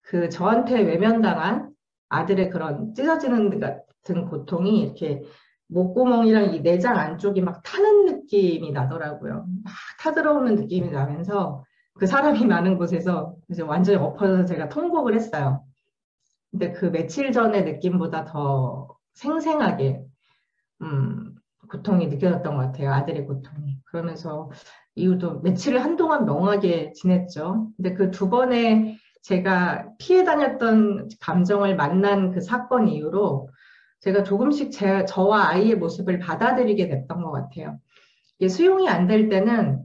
[SPEAKER 3] 그 저한테 외면당한 아들의 그런 찢어지는 같은 고통이 이렇게 목구멍이랑 이 내장 안쪽이 막 타는 느낌이 나더라고요. 막 타들어오는 느낌이 나면서 그 사람이 많은 곳에서 이제 완전히 엎어져서 제가 통곡을 했어요. 근데 그 며칠 전의 느낌보다 더 생생하게 고통이 느껴졌던 것 같아요. 아들의 고통이. 그러면서 이후도 며칠을 한동안 멍하게 지냈죠. 근데 그 두 번의 제가 피해 다녔던 감정을 만난 그 사건 이후로 제가 조금씩 저와 아이의 모습을 받아들이게 됐던 것 같아요. 이게 수용이 안 될 때는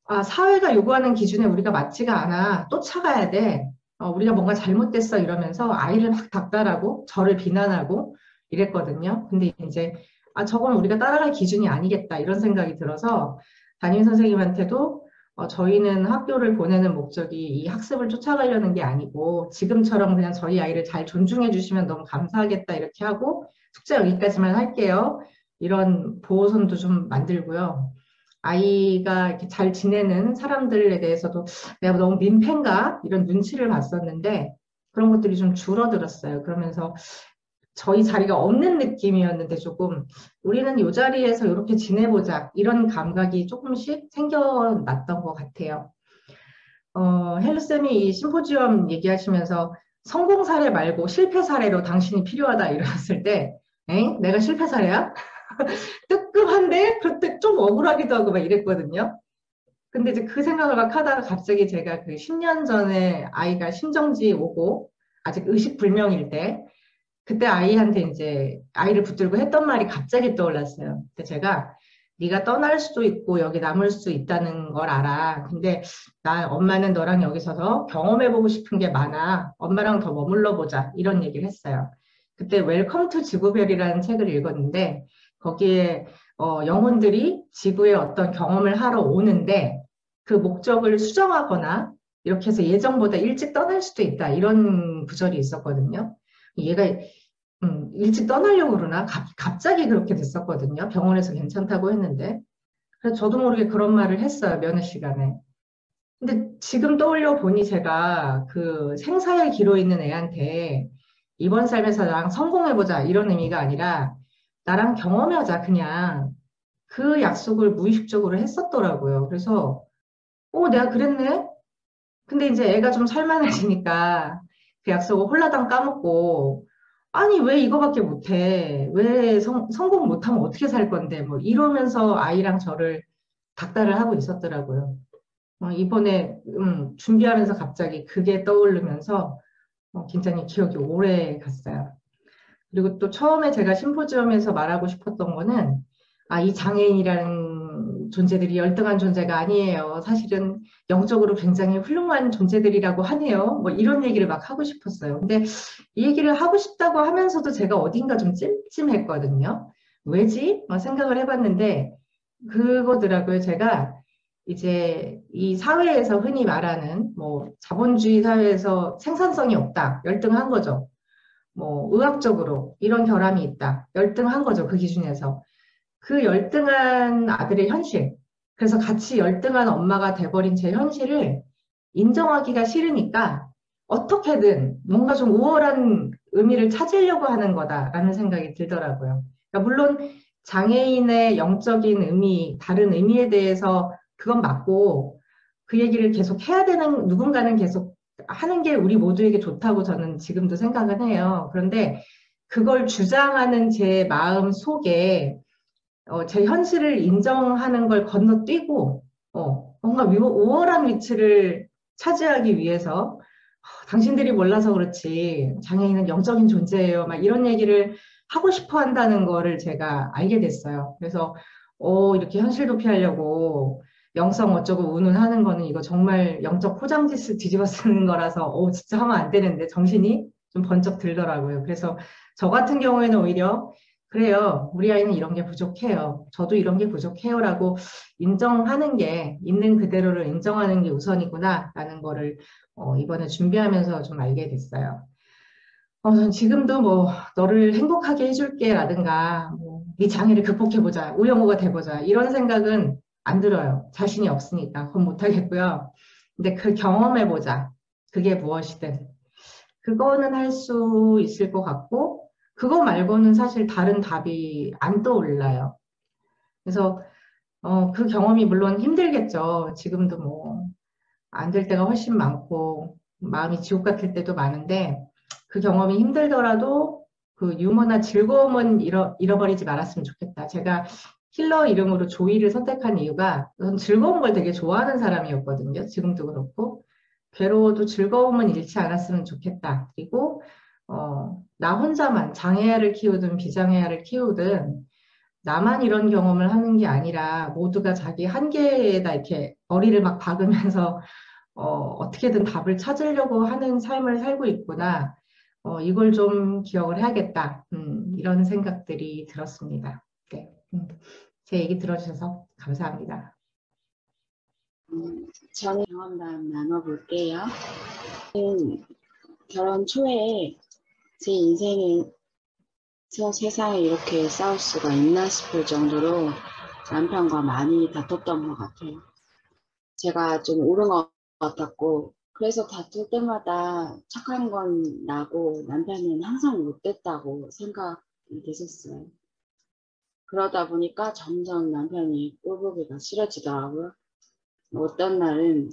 [SPEAKER 3] 아, 사회가 요구하는 기준에 우리가 맞지가 않아. 쫓아가야 돼. 우리가 뭔가 잘못됐어 이러면서 아이를 막 닥달하고 저를 비난하고 이랬거든요. 근데 이제 아, 저건 우리가 따라갈 기준이 아니겠다 이런 생각이 들어서 담임 선생님한테도 저희는 학교를 보내는 목적이 이 학습을 쫓아가려는 게 아니고 지금처럼 그냥 저희 아이를 잘 존중해 주시면 너무 감사하겠다 이렇게 하고 숙제 여기까지만 할게요. 이런 보호선도 좀 만들고요. 아이가 이렇게 잘 지내는 사람들에 대해서도 내가 너무 민폐인가? 이런 눈치를 봤었는데 그런 것들이 좀 줄어들었어요. 그러면서 저희 자리가 없는 느낌이었는데 조금 우리는 이 자리에서 이렇게 지내보자 이런 감각이 조금씩 생겨났던 것 같아요. 헬루쌤이 이 심포지엄 얘기하시면서 성공 사례 말고 실패 사례로 당신이 필요하다 이러셨을 때 엥? 내가 실패 사례야? 뜨끔한데 그때 좀 억울하기도 하고 막 이랬거든요. 근데 이제 그 생각을 막 하다가 갑자기 제가 그 10년 전에 아이가 심정지 오고 아직 의식불명일 때 그때 아이한테 이제 아이를 붙들고 했던 말이 갑자기 떠올랐어요. 근데 제가 네가 떠날 수도 있고 여기 남을 수 있다는 걸 알아. 근데 엄마는 너랑 여기서 더 경험해보고 싶은 게 많아. 엄마랑 더 머물러 보자. 이런 얘기를 했어요. 그때 웰컴 투 지구별이라는 책을 읽었는데 거기에 영혼들이 지구에 어떤 경험을 하러 오는데 그 목적을 수정하거나 이렇게 해서 예정보다 일찍 떠날 수도 있다. 이런 구절이 있었거든요. 얘가 일찍 떠나려고 그러나 갑자기 그렇게 됐었거든요. 병원에서 괜찮다고 했는데. 그래서 저도 모르게 그런 말을 했어요. 면회 시간에. 근데 지금 떠올려 보니 제가 그 생사의 기로 있는 애한테 이번 삶에서 나랑 성공해보자 이런 의미가 아니라 나랑 경험하자 그냥 그 약속을 무의식적으로 했었더라고요. 그래서 내가 그랬네? 근데 이제 애가 좀 살만해지니까 그 약속을 홀라당 까먹고 아니 왜 이거밖에 못해? 왜 성공 못하면 어떻게 살 건데? 뭐 이러면서 아이랑 저를 닥달을 하고 있었더라고요. 이번에 준비하면서 갑자기 그게 떠오르면서 굉장히 기억이 오래 갔어요. 그리고 또 처음에 제가 심포지엄에서 말하고 싶었던 거는 이 장애인이라는 존재들이 열등한 존재가 아니에요. 사실은 영적으로 굉장히 훌륭한 존재들이라고 하네요. 뭐 이런 얘기를 막 하고 싶었어요. 근데 이 얘기를 하고 싶다고 하면서도 제가 어딘가 좀 찜찜했거든요. 왜지? 생각을 해봤는데 그거더라고요. 제가 이제 이 사회에서 흔히 말하는 뭐 자본주의 사회에서 생산성이 없다. 열등한 거죠. 뭐 의학적으로 이런 결함이 있다. 열등한 거죠. 그 기준에서. 그 열등한 아들의 현실. 그래서 같이 열등한 엄마가 돼버린 제 현실을 인정하기가 싫으니까 어떻게든 뭔가 좀 우월한 의미를 찾으려고 하는 거다라는 생각이 들더라고요. 그러니까 물론 장애인의 영적인 의미, 다른 의미에 대해서 그건 맞고 그 얘기를 계속 해야 되는 누군가는 계속 하는 게 우리 모두에게 좋다고 저는 지금도 생각은 해요. 그런데 그걸 주장하는 제 마음 속에 제 현실을 인정하는 걸 건너뛰고 뭔가 우월한 위치를 차지하기 위해서 당신들이 몰라서 그렇지 장애인은 영적인 존재예요. 막 이런 얘기를 하고 싶어 한다는 거를 제가 알게 됐어요. 그래서 이렇게 현실 도피하려고 영성 어쩌고 운운하는 거는 이거 정말 영적 포장지를 뒤집어 쓰는 거라서 진짜 하면 안 되는데 정신이 좀 번쩍 들더라고요. 그래서 저 같은 경우에는 오히려 그래요. 우리 아이는 이런 게 부족해요. 저도 이런 게 부족해요라고 인정하는 게 있는 그대로를 인정하는 게 우선이구나라는 거를 이번에 준비하면서 좀 알게 됐어요. 전 지금도 뭐 너를 행복하게 해줄게라든가 네 장애를 극복해보자, 우영우가 돼보자 이런 생각은 안 들어요. 자신이 없으니까 그건 못하겠고요. 근데 그 경험해보자. 그게 무엇이든 그거는 할 수 있을 것 같고 그거 말고는 사실 다른 답이 안 떠올라요. 그래서 그 경험이 물론 힘들겠죠. 지금도 뭐 안 될 때가 훨씬 많고 마음이 지옥 같을 때도 많은데 그 경험이 힘들더라도 그 유머나 즐거움은 잃어버리지 말았으면 좋겠다. 제가 힐러 이름으로 조이를 선택한 이유가 전 즐거운 걸 되게 좋아하는 사람이었거든요. 지금도 그렇고 괴로워도 즐거움은 잃지 않았으면 좋겠다. 그리고 나 혼자만 장애아를 키우든 비장애아를 키우든 나만 이런 경험을 하는 게 아니라 모두가 자기 한계에다 이렇게 머리를 막 박으면서 어떻게든 답을 찾으려고 하는 삶을 살고 있구나. 이걸 좀 기억을 해야겠다. 이런 생각들이 들었습니다. 네. 제 얘기 들어주셔서 감사합니다.
[SPEAKER 4] 저는 경험담 나눠볼게요. 결혼 초에 제 인생에서 세상에 이렇게 싸울 수가 있나 싶을 정도로 남편과 많이 다퉜던 것 같아요. 제가 좀 옳은 것 같았고, 그래서 다툴 때마다 착한 건 나고 남편은 항상 못됐다고 생각이 됐었어요. 그러다 보니까 점점 남편이 꼴보기가 싫어지더라고요. 어떤 날은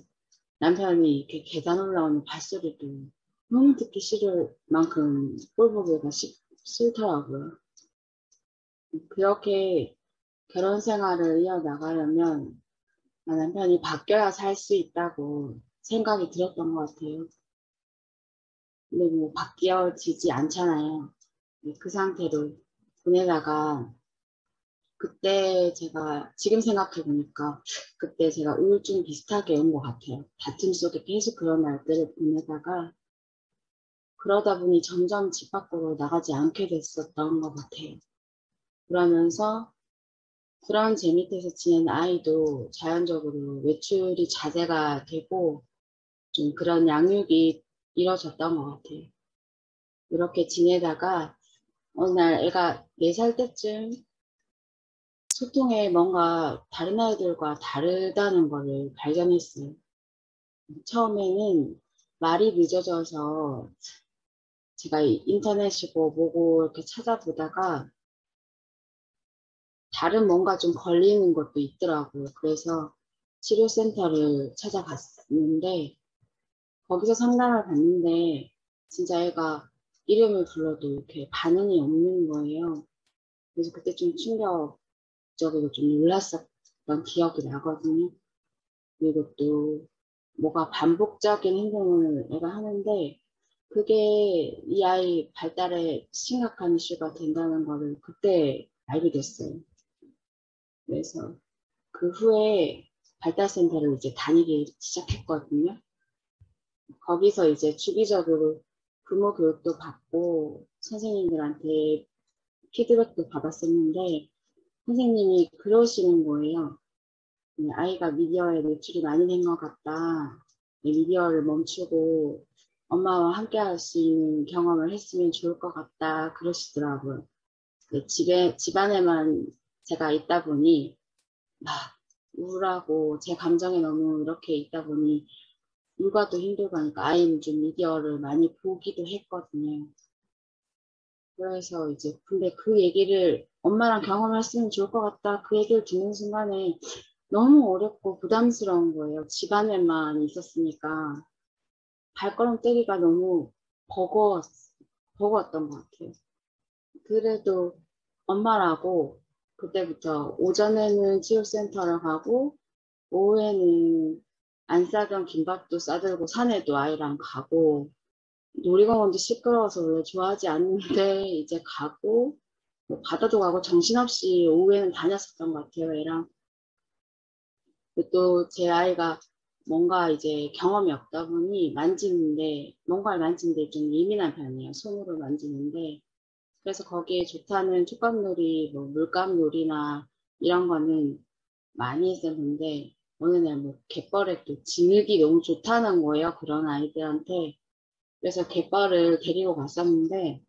[SPEAKER 4] 남편이 이렇게 계단 올라오는 발소리도 너무 듣기 싫을 만큼 꼴보기가 싫더라고요. 그렇게 결혼 생활을 이어나가려면 남편이 바뀌어야 살 수 있다고 생각이 들었던 것 같아요. 근데 뭐 바뀌어지지 않잖아요. 그 상태로 보내다가 그때 제가 지금 생각해보니까 그때 제가 우울증 비슷하게 온 것 같아요. 다툼 속에 계속 그런 날들을 보내다가 그러다 보니 점점 집 밖으로 나가지 않게 됐었던 것 같아요. 그러면서 그런 제 밑에서 지낸 아이도 자연적으로 외출이 자제가 되고 좀 그런 양육이 이루어졌던 것 같아요. 이렇게 지내다가 어느 날 애가 4살 때쯤 소통에 뭔가 다른 아이들과 다르다는 것을 발견했어요. 처음에는 말이 늦어져서 제가 인터넷이고 뭐고 이렇게 찾아보다가 다른 뭔가 좀 걸리는 것도 있더라고요. 그래서 치료센터를 찾아갔는데 거기서 상담을 받는데 진짜 애가 이름을 불러도 이렇게 반응이 없는 거예요. 그래서 그때 좀 충격적이고 좀 놀랐었던 기억이 나거든요. 그리고 또 뭐가 반복적인 행동을 애가 하는데 그게 이 아이 발달에 심각한 이슈가 된다는 거를 그때 알게 됐어요. 그래서 그 후에 발달센터를 이제 다니기 시작했거든요. 거기서 이제 주기적으로 부모 교육도 받고 선생님들한테 피드백도 받았었는데 선생님이 그러시는 거예요. 아이가 미디어에 노출이 많이 된 것 같다. 미디어를 멈추고 엄마와 함께 할 수 있는 경험을 했으면 좋을 것 같다. 그러시더라고요. 집안에만 제가 있다 보니 막 우울하고 제 감정에 너무 이렇게 있다 보니 육아도 힘들고 하니까 아이는 좀 미디어를 많이 보기도 했거든요. 그래서 이제 근데 그 얘기를 엄마랑 경험했으면 좋을 것 같다. 그 얘기를 듣는 순간에 너무 어렵고 부담스러운 거예요. 집안에만 있었으니까 발걸음 떼기가 너무 버거웠던 것 같아요. 그래도 엄마라고 그때부터 오전에는 치료센터를 가고 오후에는 안 싸던 김밥도 싸들고 산에도 아이랑 가고 놀이공원도 시끄러워서 원래 좋아하지 않는데 이제 가고 뭐 바다도 가고 정신없이 오후에는 다녔었던 것 같아요. 애랑. 또 제 아이가 뭔가 이제 경험이 없다 보니 뭔가를 만지는데 좀 예민한 편이에요. 손으로 만지는데. 그래서 거기에 좋다는 촉감놀이, 뭐 물감놀이나 이런 거는 많이 했었는데 어느 날 뭐 갯벌에 또 진흙이 너무 좋다는 거예요. 그런 아이들한테. 그래서 갯벌을 데리고 갔었는데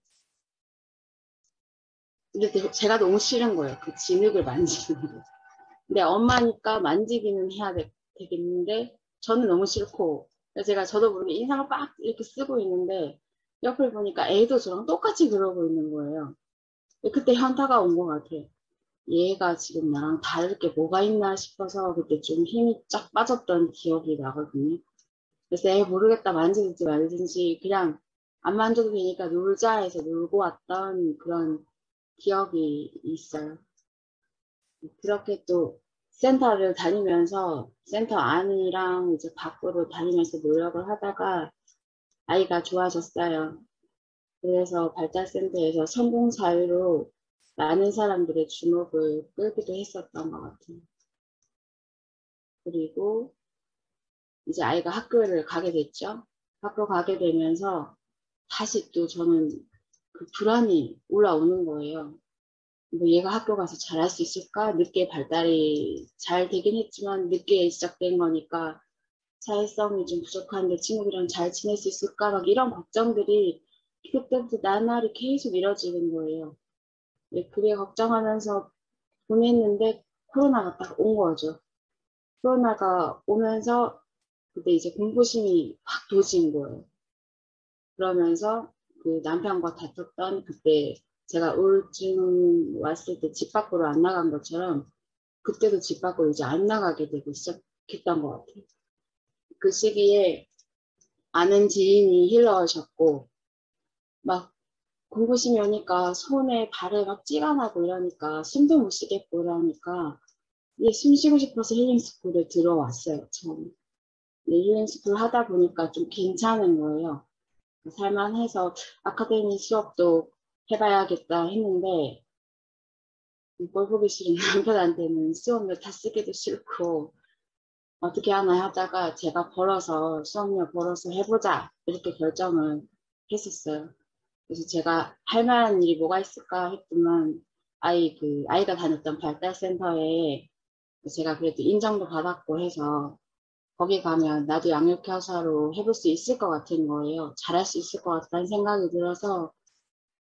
[SPEAKER 4] 근데 제가 너무 싫은 거예요. 그 진흙을 만지는 거. 근데 엄마니까 만지기는 해야 되겠는데 저는 너무 싫고 그래서 제가 저도 모르게 인상을 빡 이렇게 쓰고 있는데 옆을 보니까 애도 저랑 똑같이 그러고 있는 거예요. 그때 현타가 온 것 같아요. 얘가 지금 나랑 다를 게 뭐가 있나 싶어서 그때 좀 힘이 쫙 빠졌던 기억이 나거든요. 그래서 애 모르겠다, 만지든지 말든지 그냥 안 만져도 되니까 놀자 해서 놀고 왔던 그런 기억이 있어요. 그렇게 또 센터를 다니면서 센터 안이랑 이제 밖으로 다니면서 노력을 하다가 아이가 좋아졌어요. 그래서 발달센터에서 성공 사유로 많은 사람들의 주목을 끌기도 했었던 것 같아요. 그리고 이제 아이가 학교를 가게 됐죠. 학교 가게 되면서 다시 또 저는 그 불안이 올라오는 거예요. 뭐 얘가 학교 가서 잘할 수 있을까? 늦게 발달이 잘 되긴 했지만 늦게 시작된 거니까 사회성이 좀 부족한데 친구들이랑 잘 지낼 수 있을까? 막 이런 걱정들이 그때부터 나날이 계속 이뤄지는 거예요. 네, 그게 걱정하면서 보냈는데 코로나가 딱 온 거죠. 코로나가 오면서 그때 이제 공포심이 확 도진 거예요. 그러면서 그 남편과 다퉜던 그때 제가 우울증 왔을 때 집 밖으로 안 나간 것처럼 그때도 집 밖으로 이제 안 나가게 되고 시작했던 것 같아요. 그 시기에 아는 지인이 힐러셨고 막 공포심이 오니까 손에 발에 막 찌가 나고 이러니까 숨도 못 쉬겠고 이러니까 이게 숨 쉬고 싶어서 힐링 스쿨에 들어왔어요. 처음에. 힐링 스쿨 하다 보니까 좀 괜찮은 거예요. 살만해서 아카데미 수업도 해봐야겠다 했는데 꼴 보기 싫은 남편한테는 수업료 다 쓰기도 싫고 어떻게 하나 하다가 제가 벌어서 수업료 벌어서 해보자 이렇게 결정을 했었어요. 그래서 제가 할 만한 일이 뭐가 있을까 했더만 아이가 다녔던 발달센터에 제가 그래도 인정도 받았고 해서 거기 가면 나도 양육교사로 해볼 수 있을 것 같은 거예요. 잘할 수 있을 것 같다는 생각이 들어서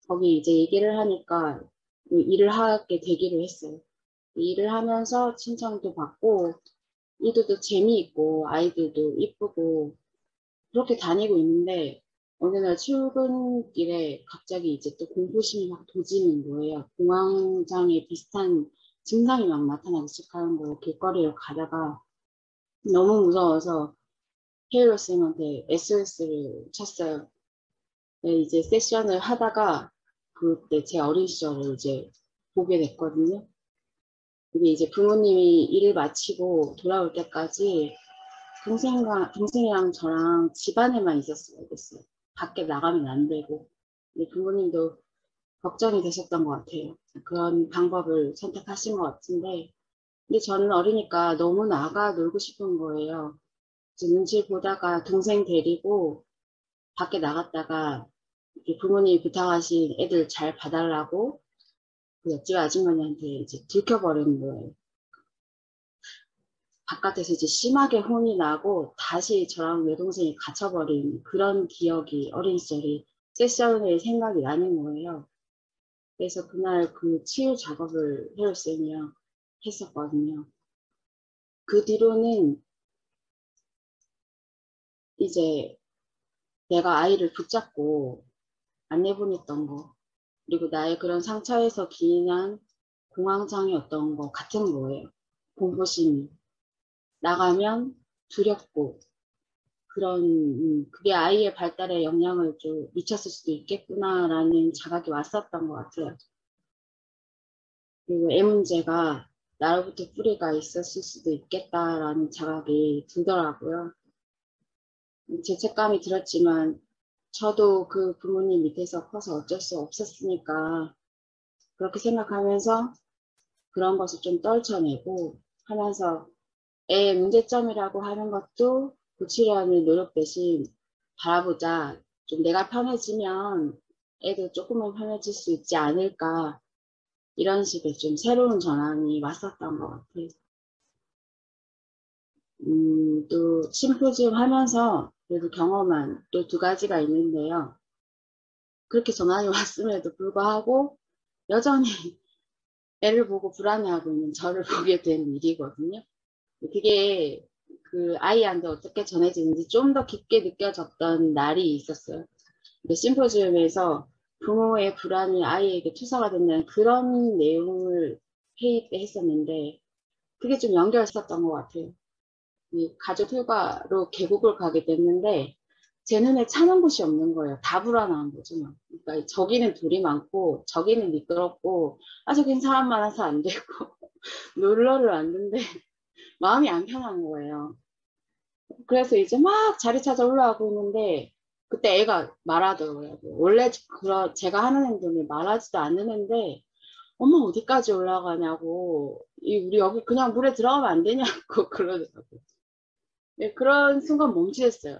[SPEAKER 4] 거기 이제 얘기를 하니까 일을 하게 되기로 했어요. 일을 하면서 신청도 받고 일도 또 재미있고 아이들도 이쁘고 그렇게 다니고 있는데 어느 날 출근길에 갑자기 이제 또 공포심이 막 도지는 거예요. 공황장애 비슷한 증상이 막 나타나기 시작하는 거예요. 길거리를 가다가 너무 무서워서 헤일로 쌤한테 SOS를 쳤어요. 네, 이제 세션을 하다가 그때 제 어린 시절을 이제 보게 됐거든요. 이게 이제 부모님이 일을 마치고 돌아올 때까지 동생이랑 저랑 집안에만 있었어야 됐어요. 밖에 나가면 안 되고. 근데 부모님도 걱정이 되셨던 것 같아요. 그런 방법을 선택하신 것 같은데. 근데 저는 어리니까 너무 나가 놀고 싶은 거예요. 눈치 보다가 동생 데리고 밖에 나갔다가 부모님이 부탁하신 애들 잘 봐달라고 그 옆집 아주머니한테 이제 들켜버리는 거예요. 바깥에서 이제 심하게 혼이 나고 다시 저랑 여동생이 갇혀버린 그런 기억이 어린 시절이 세션에 생각이 나는 거예요. 그래서 그날 그 치유 작업을 헤어쌤이랑 했었거든요. 그 뒤로는 이제 내가 아이를 붙잡고 안내보냈던 거 그리고 나의 그런 상처에서 기인한 공황장애였던 거 같은 거예요. 공포심이. 나가면 두렵고 그런 그게 아이의 발달에 영향을 좀 미쳤을 수도 있겠구나라는 자각이 왔었던 것 같아요. 그리고 애 문제가 나로부터 뿌리가 있었을 수도 있겠다라는 자각이 들더라고요. 죄책감이 들었지만 저도 그 부모님 밑에서 커서 어쩔 수 없었으니까 그렇게 생각하면서 그런 것을 좀 떨쳐내고 하면서 애의 문제점이라고 하는 것도 고치려는 노력 대신 바라보자. 좀 내가 편해지면 애도 조금은 편해질 수 있지 않을까. 이런 식의 좀 새로운 전환이 왔었던 것 같아요. 또 심포지움 하면서 그래도 경험한 또 두 가지가 있는데요. 그렇게 전환이 왔음에도 불구하고 여전히 애를 보고 불안해하고 있는 저를 보게 된 일이거든요. 그게 그 아이한테 어떻게 전해지는지 좀 더 깊게 느껴졌던 날이 있었어요. 심포지움에서 부모의 불안이 아이에게 투사가 된다는 그런 내용을 회의 때 했었는데 그게 좀 연결했었던 것 같아요. 이 가족 휴가로 계곡을 가게 됐는데 제 눈에 차는 곳이 없는 거예요. 다 불안한 거죠. 막. 그러니까 저기는 돌이 많고 저기는 미끄럽고 저기는 사람 많아서 안 되고 놀러를 왔는데 마음이 안 편한 거예요. 그래서 이제 막 자리 찾아 올라가고 있는데 그때 애가 말하더라고요. 원래 제가 하는 행동이 말하지도 않는 데 엄마 어디까지 올라가냐고 우리 여기 그냥 물에 들어가면 안 되냐고 그러더라고요. 네, 그런 순간 멈칫했어요.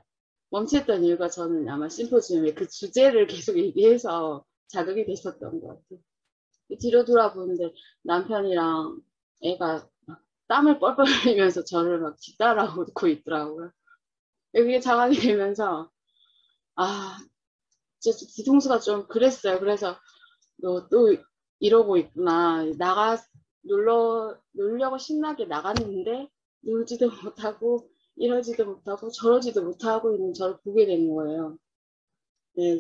[SPEAKER 4] 멈칫했던 이유가 저는 아마 심포지움에 그 주제를 계속 얘기해서 자극이 됐었던 것 같아요. 뒤로 돌아보는데 남편이랑 애가 막 땀을 뻘뻘 흘리면서 저를 막 뒤따라오고 있더라고요. 그게 자각이 되면서 진짜 뒤통수가 좀 그랬어요. 그래서 너 또 이러고 있구나. 놀려고 신나게 나갔는데 놀지도 못하고 이러지도 못하고 저러지도 못하고 있는 저를 보게 된 거예요. 네,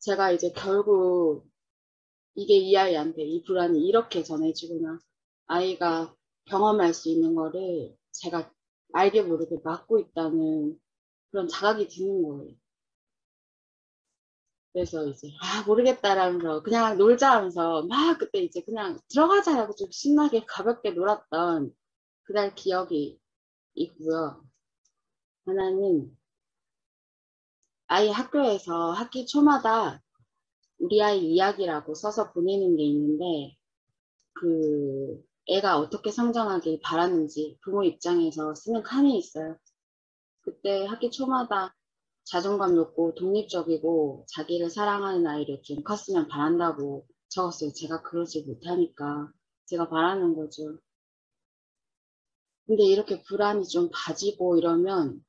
[SPEAKER 4] 제가 이제 결국 이게 이 아이한테 이 불안이 이렇게 전해지구나. 아이가 경험할 수 있는 거를 제가 알게 모르게 막고 있다는 그런 자각이 드는 거예요. 그래서 이제 모르겠다라면서 그냥 놀자 하면서 막 그때 이제 그냥 들어가자 하고 좀 신나게 가볍게 놀았던 그날 기억이 있고요. 하나는 아이 학교에서 학기 초마다 우리 아이 이야기라고 써서 보내는 게 있는데 그 애가 어떻게 성장하길 바라는지 부모 입장에서 쓰는 칸이 있어요. 그때 학기 초마다 자존감 높고 독립적이고 자기를 사랑하는 아이를 좀 컸으면 바란다고 적었어요. 제가 그러지 못하니까 제가 바라는 거죠. 근데 이렇게 불안이 좀 가지고 이러면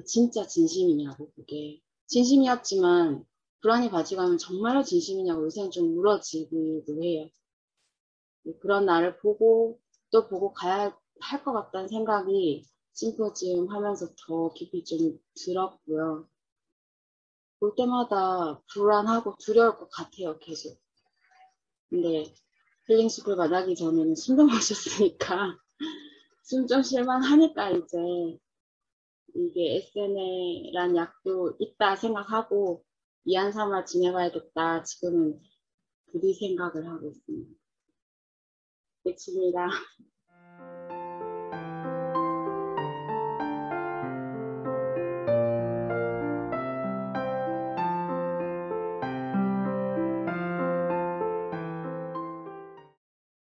[SPEAKER 4] 진짜 진심이냐고 그게. 진심이었지만 불안이 가지고 하면 정말로 진심이냐고 요새는 좀 물어지기도 해요. 그런 나를 보고 또 보고 가야 할 것 같다는 생각이 심포지움 하면서 더 깊이 좀 들었고요. 볼 때마다 불안하고 두려울 것 같아요, 계속. 근데 힐링스쿨 만나기 전에는 숨도 못 쉬었으니까 숨 좀 쉴만 하니까 이제 이게 SNL이란 약도 있다 생각하고 이한 삼아 지내봐야겠다 지금은 부디 생각을 하고 있습니다. 끝입니다.